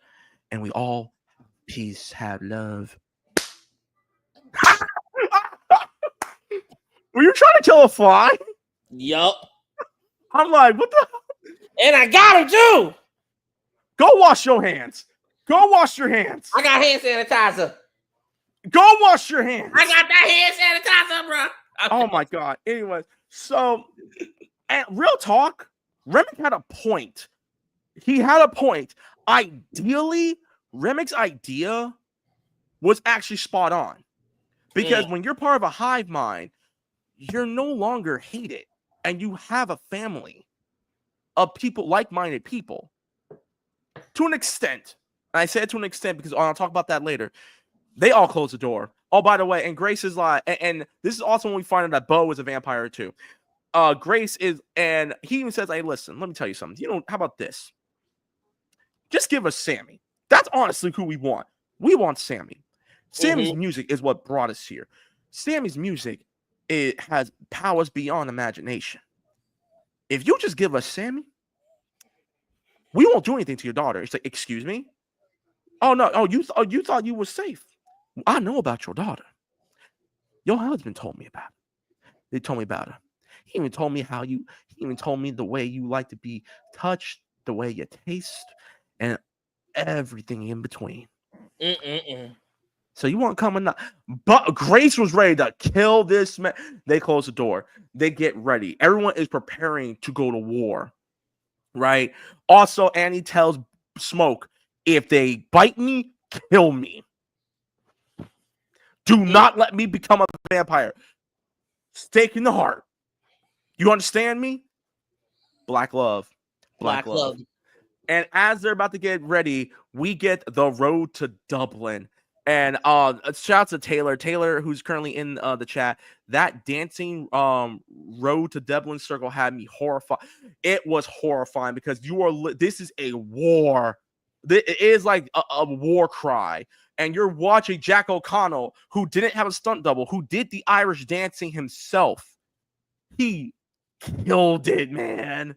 and we all have peace, have love. Were you trying to kill a fly? Yup. I'm like, what the? And I got him too. Go wash your hands. Go wash your hands. I got hand sanitizer. Go wash your hands. I got that hand sanitizer, bro. Oh my god. Anyway, so and real talk, Remick had a point. He had a point. Ideally, Remick's idea was actually spot on. Because when you're part of a hive mind, you're no longer hated. And you have a family of people, like-minded people. To an extent. And I say it to an extent because I'll talk about that later. They all close the door. Oh, by the way, and Grace is like, and this is also when we find out that Bo is a vampire too. Grace is, and he even says, hey, listen, let me tell you something. You know, how about this? Just give us Sammy. That's honestly who we want. We want Sammy. Sammy's music is what brought us here. Sammy's music, it has powers beyond imagination. If you just give us Sammy, we won't do anything to your daughter. It's like, excuse me? Oh, no. Oh, you thought you were safe. I know about your daughter. Your husband told me about it. They told me about her. He even told me he even told me the way you like to be touched, the way you taste, and everything in between. So you want to come and not, but Grace was ready to kill this man. They close the door. They get ready. Everyone is preparing to go to war, right? Also, Annie tells Smoke, if they bite me, kill me. Do not let me become a vampire. Stake in the heart. You understand me? Black love. Black love. And as they're about to get ready, we get the road to Dublin. And shouts to Taylor, who's currently in the chat. That dancing road to Dublin circle had me horrified. It was horrifying because this is a war. It is like a war cry. And you're watching Jack O'Connell, who didn't have a stunt double, who did the Irish dancing himself. He killed it, man.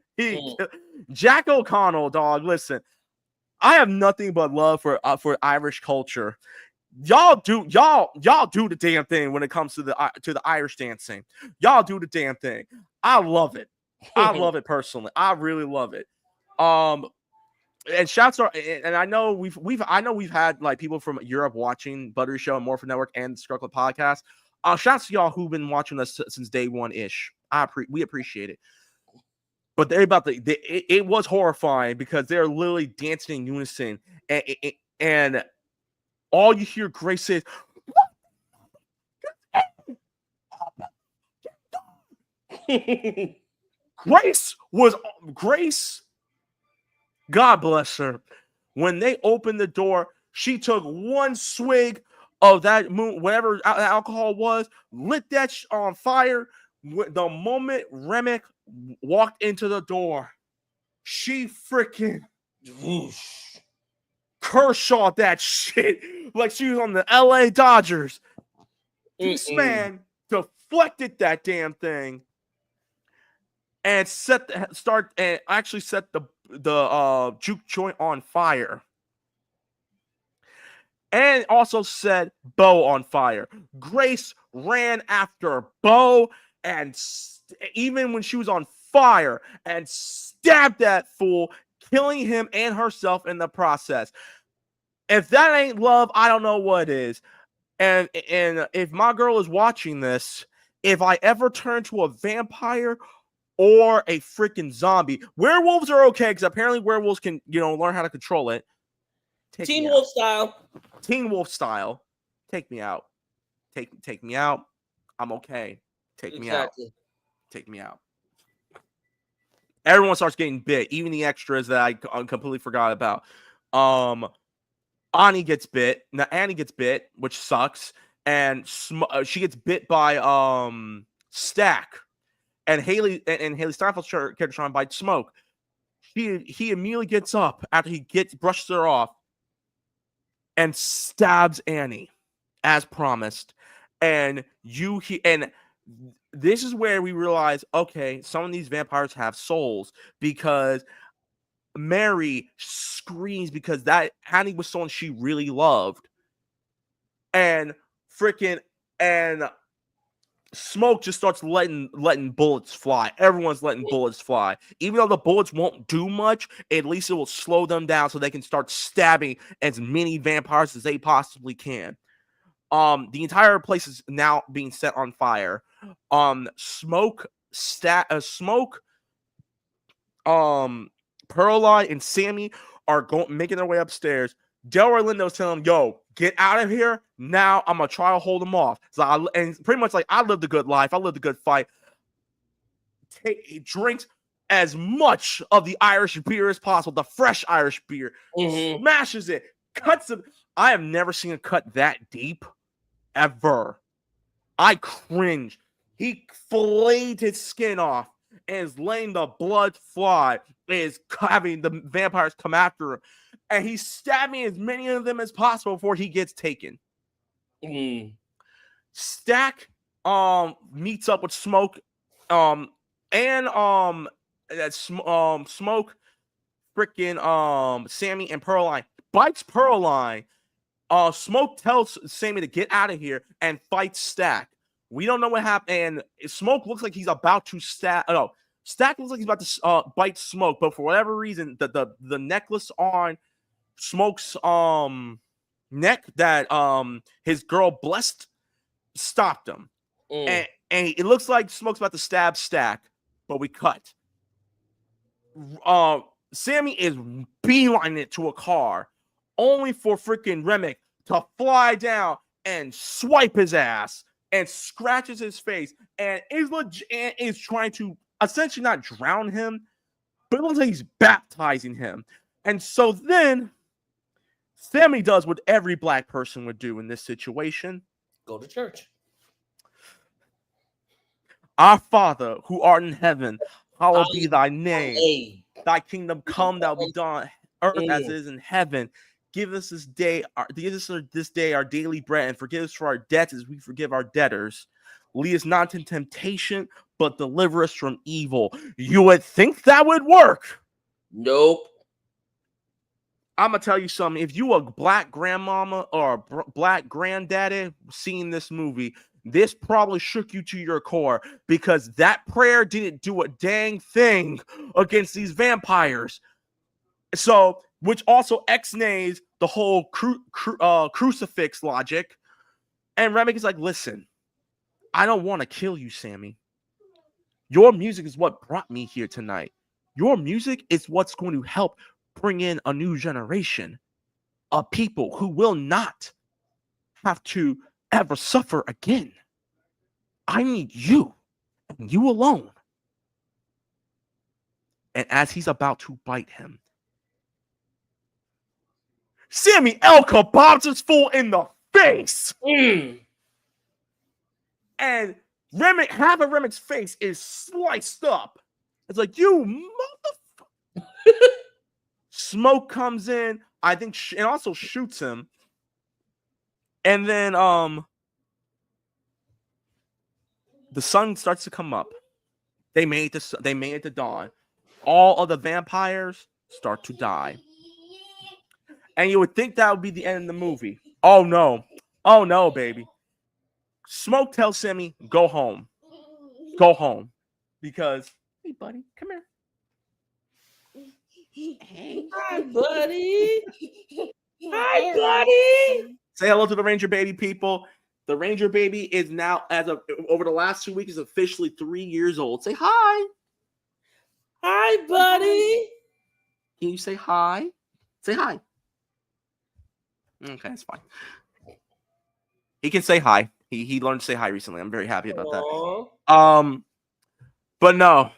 Jack O'Connell, dog. Listen, I have nothing but love for Irish culture. Y'all do the damn thing when it comes to the Irish dancing. Y'all do the damn thing. I love it. I love it personally. I really love it. And shouts are, and I know we've had like people from Europe watching Buttery Show and Morphin Network and the Scrub Club podcast. Shouts to y'all who've been watching us since day one ish. We appreciate it. But it was horrifying because they're literally dancing in unison, and all you hear Grace says, Grace, God bless her. When they opened the door, she took one swig of that whatever alcohol was, lit that on fire. The moment Remick walked into the door, she freaking Kershaw that shit like she was on the LA Dodgers. This man deflected that damn thing and set the juke joint on fire. And also set Bo on fire. Grace ran after Bo and even when she was on fire and stabbed that fool, killing him and herself in the process. If that ain't love, I don't know what is. And if my girl is watching this, if I ever turn to a vampire or a freaking zombie, werewolves are okay because apparently werewolves can, learn how to control it. Teen Wolf style. Teen Wolf style. Take me out. Take me out. I'm okay. Take me out. Take me out. Everyone starts getting bit, even the extras that I completely forgot about. Annie gets bit. Now Annie gets bit, which sucks, and she gets bit by Stack, and Haley Steinfeld's character trying to bite Smoke. He immediately gets up after he brushes her off and stabs Annie as promised. And this is where we realize, okay, some of these vampires have souls, because Mary screams because that Annie was someone she really loved. And Smoke just starts letting bullets fly. Everyone's letting bullets fly. Even though the bullets won't do much, at least it will slow them down so they can start stabbing as many vampires as they possibly can. The entire place is now being set on fire. Smoke, Pearlie and Sammy are making their way upstairs. Delroy Lindo's telling him, yo, get out of here. Now I'm going to try to hold him off. And pretty much like, I lived a good life. I lived a good fight. He drinks as much of the Irish beer as possible, the fresh Irish beer. Smashes it. Cuts it. I have never seen a cut that deep. Ever. I cringed. He filleted his skin off and is letting the blood fly, is having the vampires come after him, and he's stabbing as many of them as possible before he gets taken. Stack meets up with Smoke Smoke freaking Sammy and Pearlie, bites Pearlie. Smoke tells Sammy to get out of here and fight Stack. We don't know what happened. And Smoke looks like he's about to Stack looks like he's about to bite Smoke, but for whatever reason, the necklace on Smoke's neck that his girl blessed stopped him. And it looks like Smoke's about to stab Stack, but we cut. Sammy is beelining it to a car, only for freaking Remick to fly down and swipe his ass and scratches his face and is trying to essentially not drown him, but it looks like he's baptizing him. And so then Sammy does what every black person would do in this situation. Go to church. Our Father, who art in heaven, hallowed be thy name. Thy kingdom come, thou be done on earth as it is in heaven. Give us this day our daily bread, and forgive us for our debts as we forgive our debtors. Lead us not into temptation, but deliver us from evil. You would think that would work. Nope. I'm going to tell you something. If you a black grandmama or a black granddaddy seeing this movie, this probably shook you to your core, because that prayer didn't do a dang thing against these vampires. So, which also ex-nays the whole crucifix logic. And Remick is like, listen, I don't want to kill you, Sammy. Your music is what brought me here tonight. Your music is what's going to help bring in a new generation of people who will not have to ever suffer again. I need you, and you alone, And as he's about to bite him, Sammy L kebabs his fool in the face. And Remick, half of Remick's face is sliced up. It's like, you motherfucker. Smoke comes in, I think, and also shoots him. And then the sun starts to come up. They made it to dawn. All of the vampires start to die. And you would think that would be the end of the movie. Oh no. Oh no, baby. Smoke tells Sammy, go home. Go home. Because, hey buddy, come here. Hi, buddy. Hi, buddy. Say hello to the Ranger Baby people. The Ranger Baby is now, as of over the last 2 weeks, is officially 3 years old. Say hi. Hi, buddy. Can you say hi? Say hi. Okay, that's fine. He can say hi. He learned to say hi recently. I'm very happy about that. But no,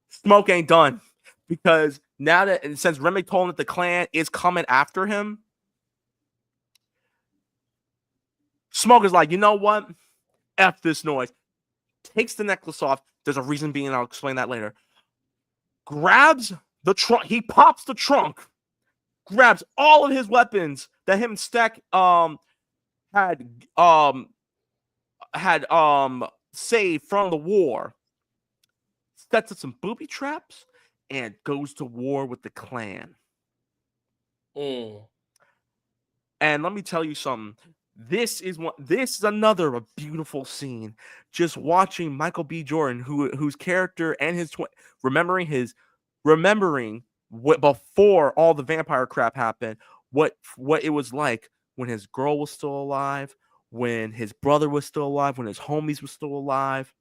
Smoke ain't done, because now that, and since Remick told him that the clan is coming after him, Smoke is like, you know what? F this noise. Takes the necklace off. There's a reason being, I'll explain that later. Grabs the trunk. He pops the trunk. Grabs all of his weapons that him and Stack had saved from the war. Sets up some booby traps and goes to war with the clan. And let me tell you something. This is another beautiful scene. Just watching Michael B. Jordan, whose character and his remembering what before all the vampire crap happened, what it was like when his girl was still alive, when his brother was still alive, when his homies were still alive.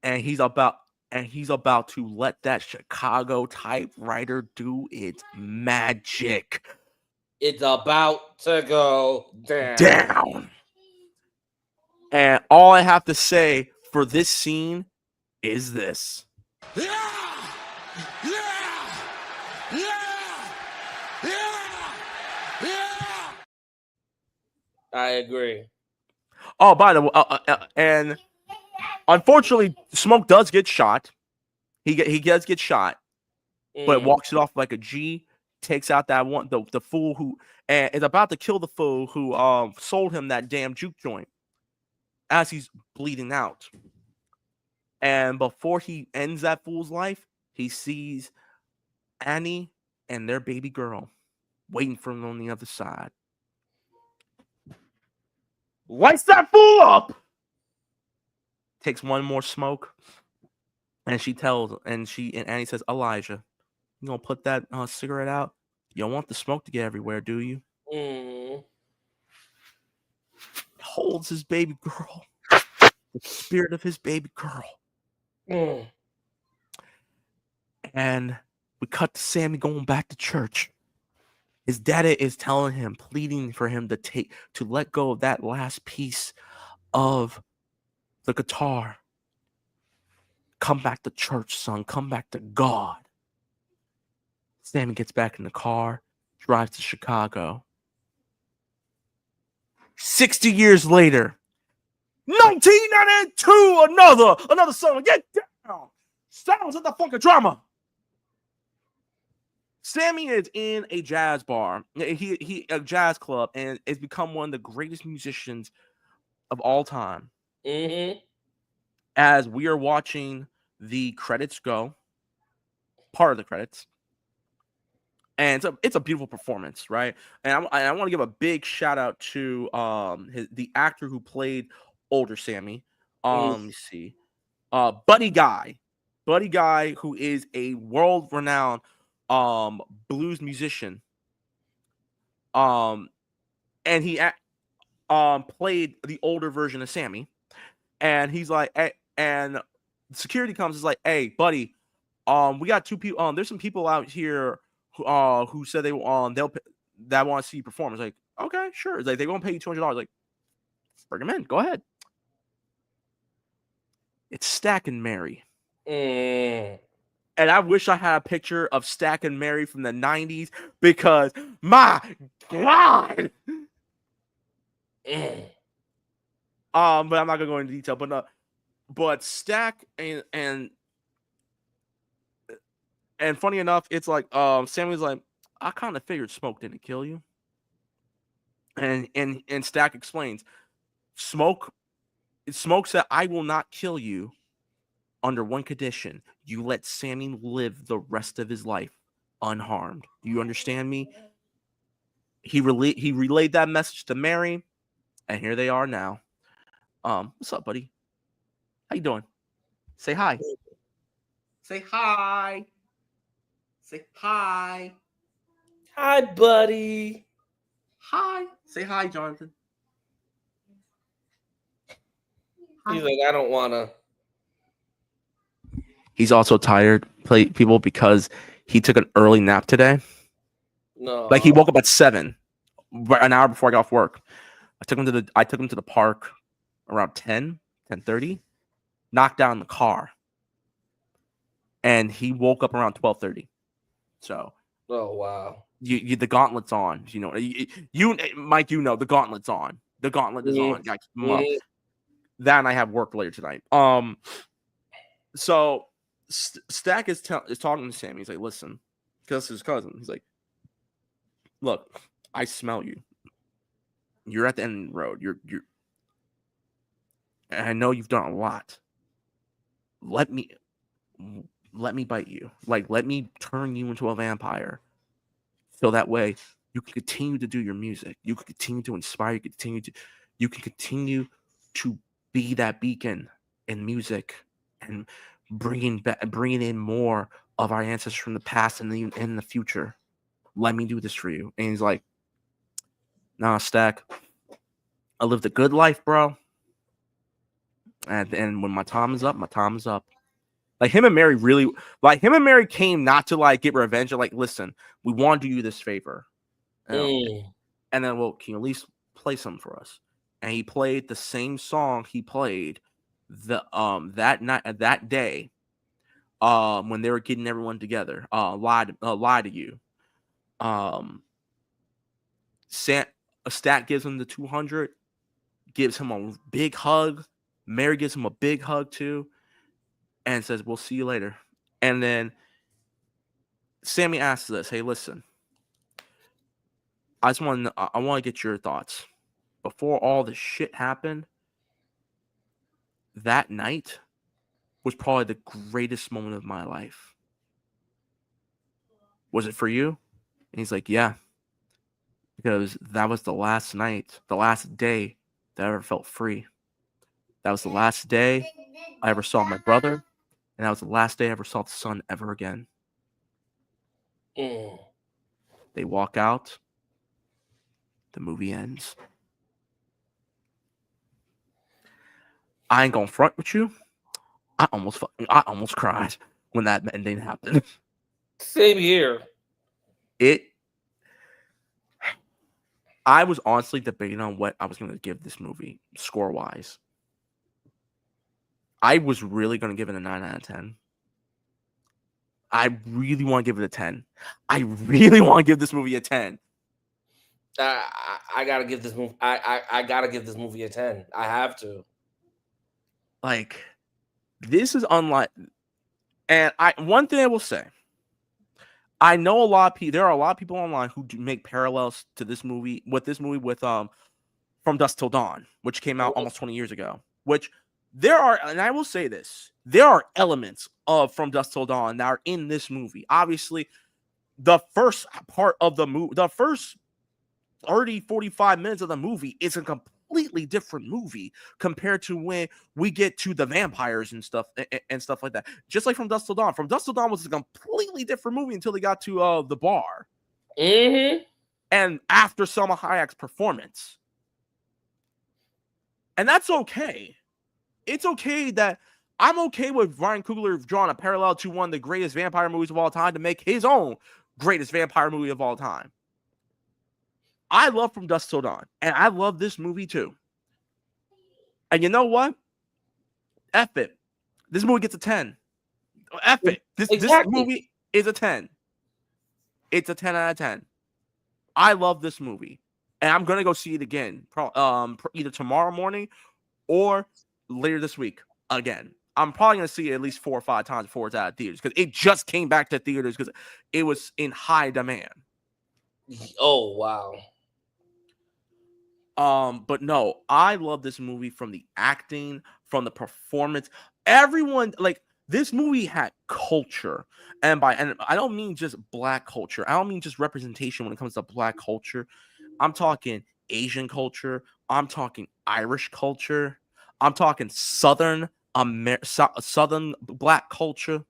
And he's about to let that Chicago typewriter do its magic. It's about to go down. And all I have to say for this scene is this. Yeah! Yeah! Yeah! Yeah! Yeah! I agree. Oh, by the way, and unfortunately, Smoke does get shot. He does get shot, but walks it off like a G. Takes out that one, the fool who is about to kill the fool who sold him that damn juke joint as he's bleeding out. And before he ends that fool's life, he sees Annie and their baby girl waiting for him on the other side. Lights that fool up. Takes one more smoke, and Annie says, Elijah, you gonna put that cigarette out? You don't want the smoke to get everywhere, do you? Holds his baby girl, the spirit of his baby girl. And we cut to Sammy going back to church. His daddy is telling him, pleading for him to let go of that last piece of the guitar. Come back to church, son. Come back to God. Sammy gets back in the car, drives to Chicago. 60 years later, 1992, another song. Get down. Sounds of the fucking drama. Sammy is in a jazz bar, a jazz club, and has become one of the greatest musicians of all time. As we are watching the credits go, part of the credits, and it's a beautiful performance, right? And I want to give a big shout out to the actor who played older Sammy. Let me see, Buddy Guy, who is a world-renowned blues musician. And he played the older version of Sammy. And he's like, and security comes, is like, hey, buddy, we got two people. There's some people out here who said that want to see you perform. It's like, okay, sure. It's like, they won't pay you $200. Like, bring them in. Go ahead. It's Stack and Mary. Mm. And I wish I had a picture of Stack and Mary from the 90s because my God. Mm. But I'm not gonna go into detail. But Stack and funny enough, it's like Sammy's like, I kind of figured Smoke didn't kill you. And Stack explains, Smoke said, I will not kill you under one condition. You let Sammy live the rest of his life unharmed. Do you understand me? He relayed that message to Mary, and here they are now. What's up, buddy? How you doing? Say hi. Say hi. Say hi. Hi, buddy. Hi. Say hi, Jonathan. He's like, I don't wanna. He's also tired, people, because he took an early nap today. No. Like he woke up at 7, an hour before I got off work. I took him to the park around 10:30, knocked down the car, and he woke up around 12:30. So, Oh wow. You the gauntlet's on. You know, you Mike, you know the gauntlet's on. The gauntlet is on. Yeah, keep him up. That and I have work later tonight. So Stack is talking to Sam. He's like, listen, because his cousin. He's like, look, I smell you. You're at the end of the road. You're. And I know you've done a lot. Let me bite you. Like, let me turn you into a vampire. So that way you can continue to do your music. You can continue to inspire. You can continue to be that beacon in music and bringing in more of our ancestors from the past and in the future. Let me do this for you. And he's like, nah, Stack. I lived a good life, bro. And when my time is up, my time is up. Like him and Mary came not to like get revenge. Like, listen, we want to do you this favor. And then, well, can you at least play something for us? And he played the same song he played that day when they were getting everyone together. Lie to you. Stat gives him the 200, gives him a big hug. Mary gives him a big hug too, and says, "We'll see you later." And then Sammy asks this, "Hey, listen, I want to get your thoughts. Before all this shit happened, that night was probably the greatest moment of my life. Was it for you?" And he's like, "Yeah, because that was the last night, the last day that I ever felt free. That was the last day I ever saw my brother, and that was the last day I ever saw the sun ever again." They walk out. The movie ends. I ain't gonna front with you. I almost cried when that ending happened. Same here. I was honestly debating on what I was going to give this movie score-wise. I was really going to give it a 9 out of 10. I really want to give it a 10. I really want to give this movie a 10. I gotta give this movie. I gotta give this movie a 10. I have to. Like, this is unlike. And one thing I will say, I know there are a lot of people online who do make parallels to this movie with From Dusk Till Dawn, which came out almost 20 years ago. Which there are, and I will say this, there are elements of From Dusk Till Dawn that are in this movie. Obviously, the first part of the movie, the first 30, 45 minutes of the movie is a completely different movie compared to when we get to the vampires and stuff like that. Just like From Dusk Till Dawn. From Dusk Till Dawn was a completely different movie until they got to the bar. And after Selma Hayek's performance. And that's okay. It's okay that I'm okay with Ryan Coogler drawing a parallel to one of the greatest vampire movies of all time to make his own greatest vampire movie of all time. I love From Dusk Till Dawn, and I love this movie too. And you know what? F it. This movie gets a 10. F it. This Exactly. movie is a 10. It's a 10 out of 10. I love this movie, and I'm gonna go see it again. Either tomorrow morning or later this week again. I'm probably gonna see it at least 4 or 5 times before it's out of theaters because it just came back to theaters because it was in high demand. Oh wow. But no, I love this movie from the acting, from the performance. Everyone like this movie had culture, and I don't mean just black culture. I don't mean just representation when it comes to black culture. I'm talking Asian culture. I'm talking Irish culture. I'm talking Southern black culture,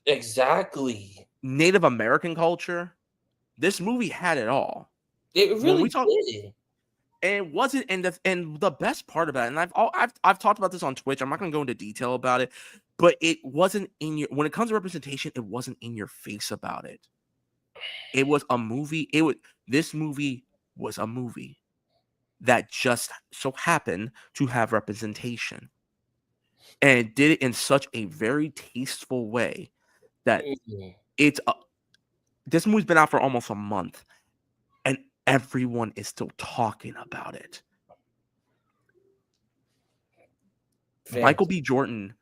Exactly. Native American culture. This movie had it all. It When really we talk, did. and it wasn't, and the best part about it, and I've talked about this on Twitch. I'm not going to go into detail about it, but it wasn't in your when it comes to representation. It wasn't in your face about it. It was a movie. This movie was a movie that just so happened to have representation, and it did it in such a very tasteful way that Mhm. it's this movie's been out for almost a month, and everyone is still talking about it. Michael B. Jordan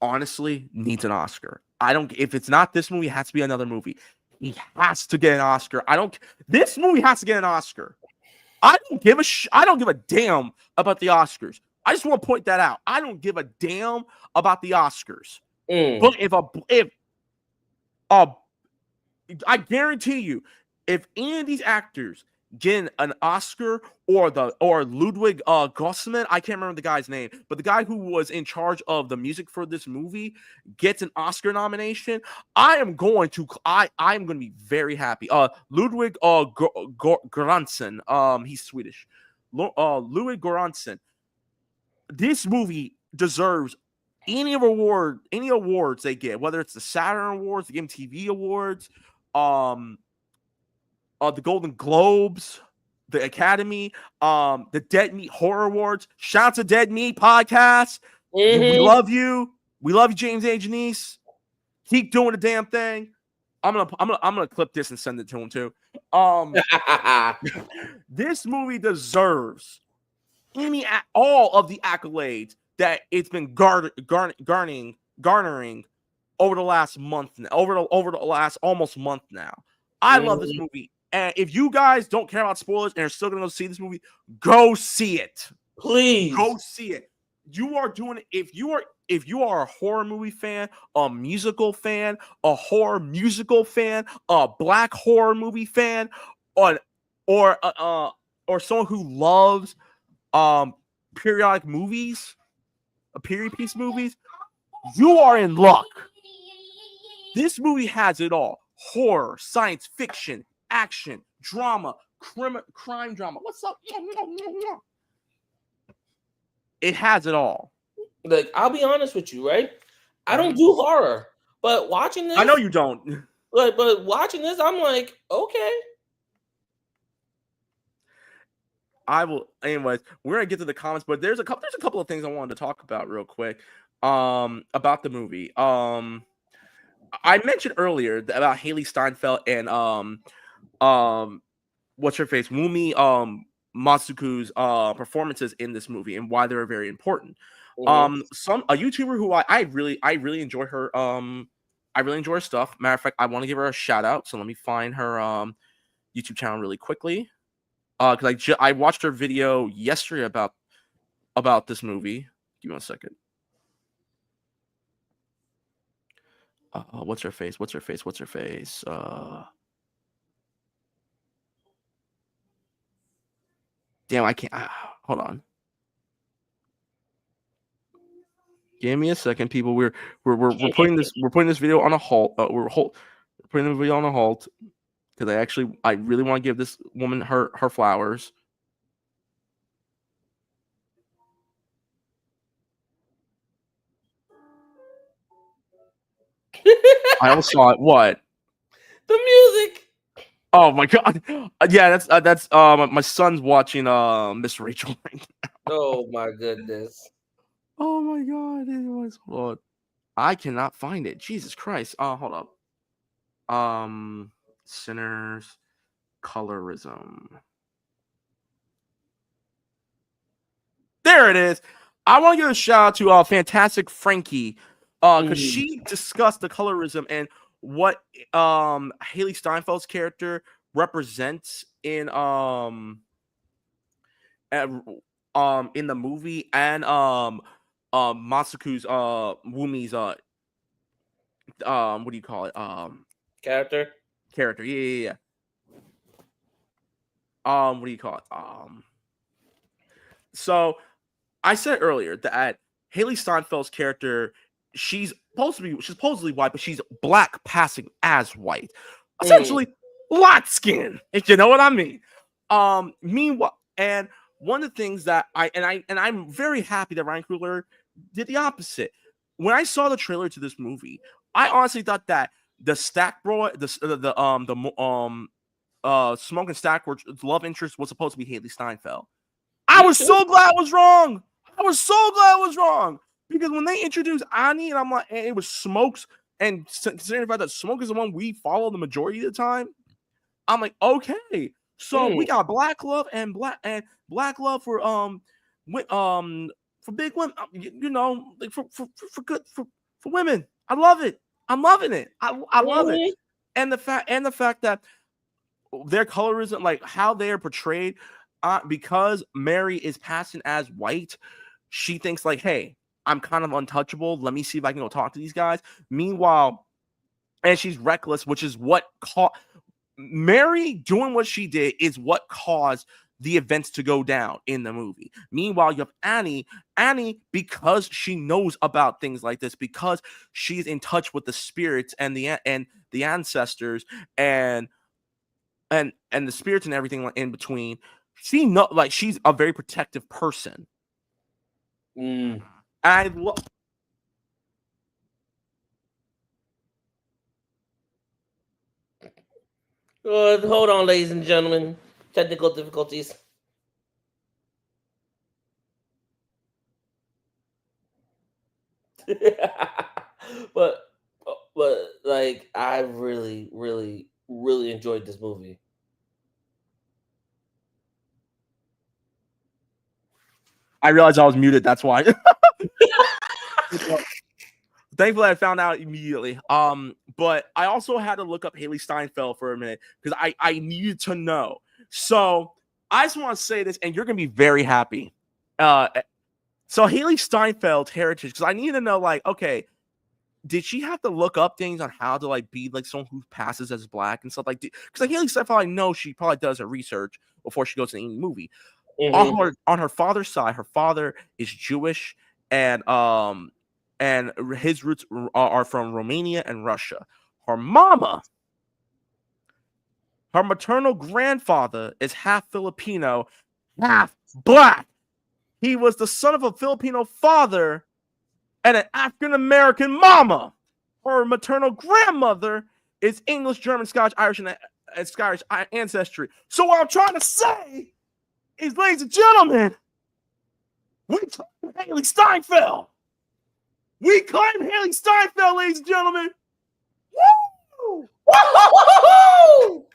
honestly needs an Oscar. If it's not this movie, it has to be another movie. He has to get an Oscar. This movie has to get an Oscar. I don't give a damn about the Oscars. I just want to point that out. I don't give a damn about the Oscars. But I guarantee you, if any of these actors get an Oscar or Ludwig Gossman, I can't remember the guy's name, but the guy who was in charge of the music for this movie gets an Oscar nomination, I am going to be very happy. Ludwig Göransson, he's Swedish. Ludwig Göransson. This movie deserves any awards they get, whether it's the Saturn Awards, the MTV Awards, the Golden Globes, the Academy, the Dead Meat Horror Awards. Shout out to Dead Meat Podcast. We love you. We love you, James A. Janice. Keep doing the damn thing. I'm gonna clip this and send it to him too. This movie deserves all of the accolades that it's been garnering over the last month, over the last almost month now. I love this movie, and if you guys don't care about spoilers and are still gonna go see this movie, go see it. Please Go see it. You are doing it if you are a horror movie fan, a musical fan, a horror musical fan, a black horror movie fan, or someone who loves periodic movies, period piece movies, you are in luck. This movie has it all: horror, science fiction, action, drama, crime drama. What's up? It has it all. Like, I'll be honest with you, right? I don't do horror, but watching this, I know you don't. But watching this, I'm like, okay. I will. Anyways, we're gonna get to the comments, but there's a couple of things I wanted to talk about real quick. About the movie. I mentioned earlier about Haley Steinfeld and what's her face, Wumi Masuku's performances in this movie and why they're very important. A YouTuber who I really enjoy her. I really enjoy her stuff. Matter of fact, I want to give her a shout out. So let me find her YouTube channel really quickly. Because I watched her video yesterday about this movie. Give me 1 second. What's her face? Damn, I can't. Hold on. Give me a second, people. We're putting this video on a halt. We're putting the video on a halt because I really want to give this woman her flowers. I almost saw it. What? The music. Oh my god! Yeah, that's my son's watching Miss Rachel right now. Oh my goodness. Oh my god! Anyways, hold on. I cannot find it. Jesus Christ. Hold up. Sinners colorism. There it is. I want to give a shout out to Fantastic Frankie, because she discussed the colorism and what Haley Steinfeld's character represents in in the movie, and Masaku's Wumi's what do you call it? Character. Yeah. What do you call it? So I said earlier that Haley Steinfeld's character, she's supposedly white, but she's black passing as white. Essentially, light skin, if you know what I mean. Meanwhile, and one of the things that I'm very happy that Ryan Coogler did the opposite. When I saw the trailer to this movie, I honestly thought that the Stack Bro, Smoke and Stack love interest was supposed to be Haley Steinfeld. I was so glad I was wrong. Because when they introduced Annie, and I'm like, and it was Smokes, and considering the fact that Smoke is the one we follow the majority of the time, I'm like, okay, so we got black love and black love for big women, you know, like for women. I love it. I'm loving it. I love it. And the fact that their colorism, like how they are portrayed, because Mary is passing as white, she thinks like, hey, I'm kind of untouchable. Let me see if I can go talk to these guys. Meanwhile, and she's reckless, which is what Mary doing what she did is what caused the events to go down in the movie. Meanwhile, you have Annie, because she knows about things like this, because she's in touch with the spirits and the ancestors and the spirits and everything in between. She's a very protective person. Hold on, ladies and gentlemen. Technical difficulties. but like, I really, really, really enjoyed this movie. I realized I was muted. That's why. Thankfully, I found out immediately. But I also had to look up Haley Steinfeld for a minute because I needed to know. So I just want to say this, and you're gonna be very happy. So Haley Steinfeld's heritage, because I need to know, like, okay, did she have to look up things on how to like be like someone who passes as black and stuff like? Because like Haley Steinfeld, I know she probably does her research before she goes to any movie. On her father's side, her father is Jewish, and his roots are from Romania and Russia. Her maternal grandfather is half Filipino, half black. He was the son of a Filipino father and an African American mama. Her maternal grandmother is English, German, Scottish, Irish, and Scottish ancestry. So what I'm trying to say is, ladies and gentlemen, we claim Haley Steinfeld. Ladies and gentlemen. Woo! Woo!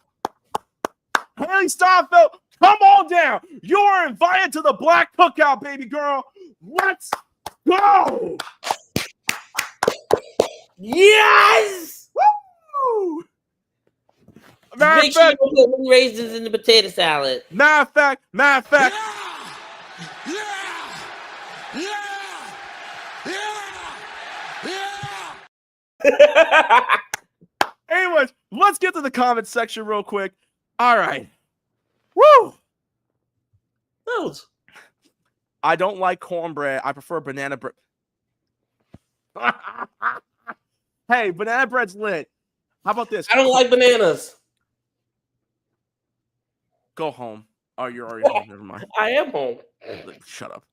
Haley Steinfeld, come on down. You're invited to the Black Cookout, baby girl. Let's go. Yes! Woo! Make sure you put raisins in the potato salad. Matter of fact. Anyways, let's get to the comment section real quick. All right. Woo! I don't like cornbread. I prefer banana bread. Hey, banana bread's lit. How about this? I don't like bananas. Go home. Oh, you're already home. Never mind. I am home. Shut up.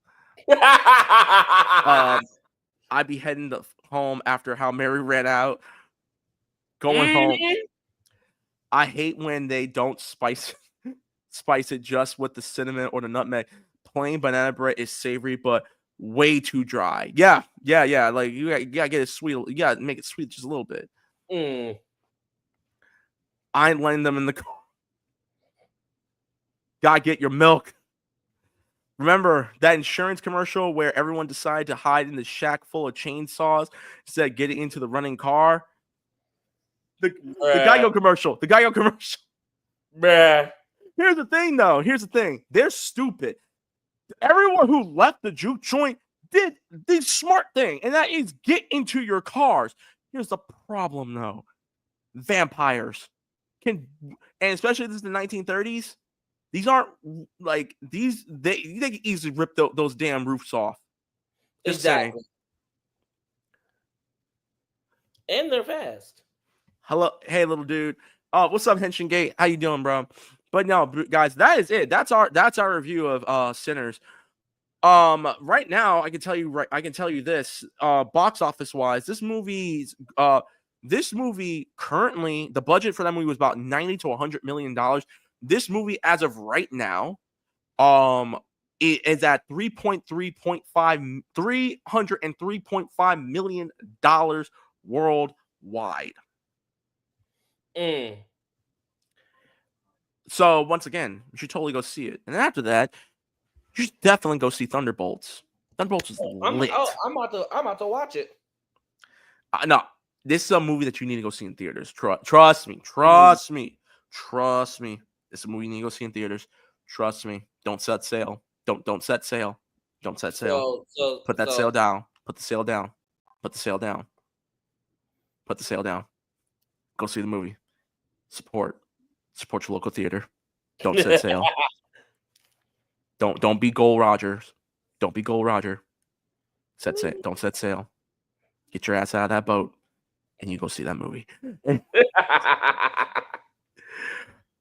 I'd be heading home after how Mary ran out. Going home. I hate when they don't spice it just with the cinnamon or the nutmeg. Plain banana bread is savory, but way too dry. Yeah. Like you gotta get it sweet. You gotta make it sweet just a little bit. I ain't letting them in the car. Gotta get your milk. Remember that insurance commercial where everyone decided to hide in the shack full of chainsaws instead of getting into the running car? The Geico commercial. The Geico commercial. Bruh. Here's the thing, though. Here's the thing. They're stupid. Everyone who left the juke joint did the smart thing, and that is get into your cars. Here's the problem, though. Vampires can, and especially this is the 1930s, these aren't like these. They can easily rip those damn roofs off. Just Exactly. saying. And they're fast. Hello, hey little dude. What's up, Henshin Gate? How you doing, bro? But no, guys, that is it. That's our review of Sinners. Right now, I can tell you this. Box office wise, this movie currently, the budget for that movie was about $90 to $100 million. This movie, as of right now, it is at $303.5 million worldwide. So once again, you should totally go see it. And after that, you should definitely go see Thunderbolts. Thunderbolts is lit. I'm about to watch it. No, this is a movie that you need to go see in theaters. Trust me. It's a movie you need to go see in theaters. Trust me. Don't set sail. Don't set sail. Don't set sail. Put that sail down. Put the sail down. Put the sail down. Put the sail down. Go see the movie. Support your local theater. Don't set sail. Don't be Gold Rogers. Don't be Gold Roger. Don't set sail. Get your ass out of that boat, and you go see that movie.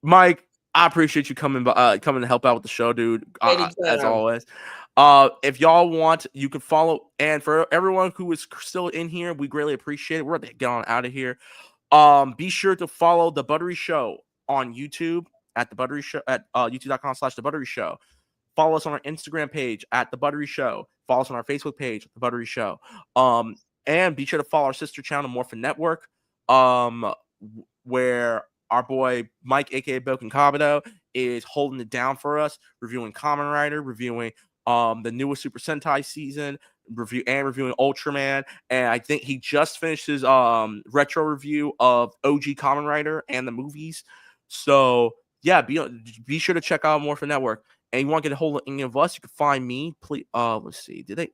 Mike, I appreciate you coming to help out with the show, dude. As always. If y'all want, you can follow. And for everyone who is still in here, we greatly appreciate it. We're going to get on out of here. Be sure to follow The Buttery Show on YouTube at The Buttery Show at youtube.com/The Buttery Show. Follow us on our Instagram page at The Buttery Show. Follow us on our Facebook page, The Buttery Show. And be sure to follow our sister channel, Morphin Network, where our boy Mike, aka Boken Kabuto, is holding it down for us, reviewing Kamen Rider, reviewing the newest Super Sentai season, reviewing Ultraman. And I think he just finished his retro review of OG Kamen Rider and the movies. So yeah, be sure to check out Morphin Network. And you want to get a hold of any of us, you can find me. Please, let's see. Did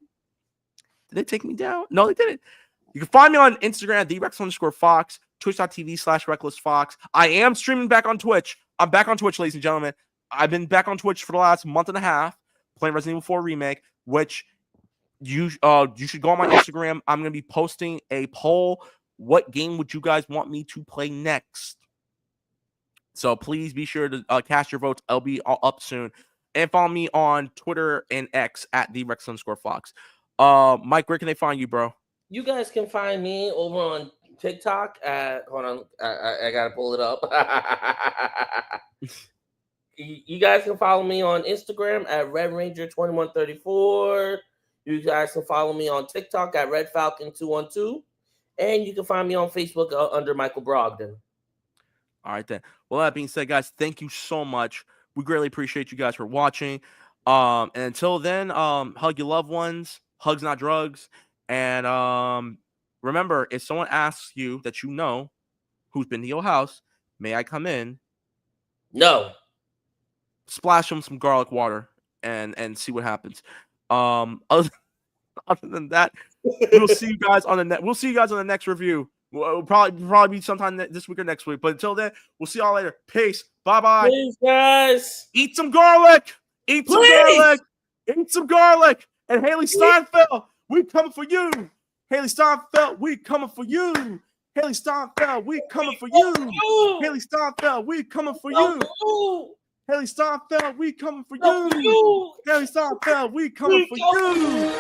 they take me down? No, they didn't. You can find me on Instagram, @TheRex_Fox, twitch.tv/RecklessFox. I am streaming back on Twitch. I'm back on Twitch, ladies and gentlemen. I've been back on Twitch for the last month and a half, playing Resident Evil 4 Remake, which you should go on my Instagram. I'm going to be posting a poll. What game would you guys want me to play next? So please be sure to cast your votes. I'll be all up soon. And follow me on Twitter and X at @TheRex_Fox. Mike, where can they find you, bro? You guys can find me over on TikTok at, hold on, I gotta pull it up. You guys can follow me on Instagram at RedRanger2134. You guys can follow me on TikTok at RedFalcon212. And you can find me on Facebook under Michael Brogdon. All right, then. Well, that being said, guys, thank you so much. We greatly appreciate you guys for watching. And until then, hug your loved ones. Hugs, not drugs. And remember, if someone asks you that you know who's been to your house, may I come in? No. Splash them some garlic water and see what happens. Other than that, we'll see you guys on the next review. We'll probably be sometime this week or next week. But until then, we'll see y'all later. Peace. Bye-bye. Peace, guys. Eat some garlic. Eat some garlic. And Haley Steinfeld, we coming for you. Haley Steinfeld, we coming for you. Haley Steinfeld, we coming for you. Haley Steinfeld, we coming for you. Haley Steinfeld, we coming for you. Haley Steinfeld, we coming for you.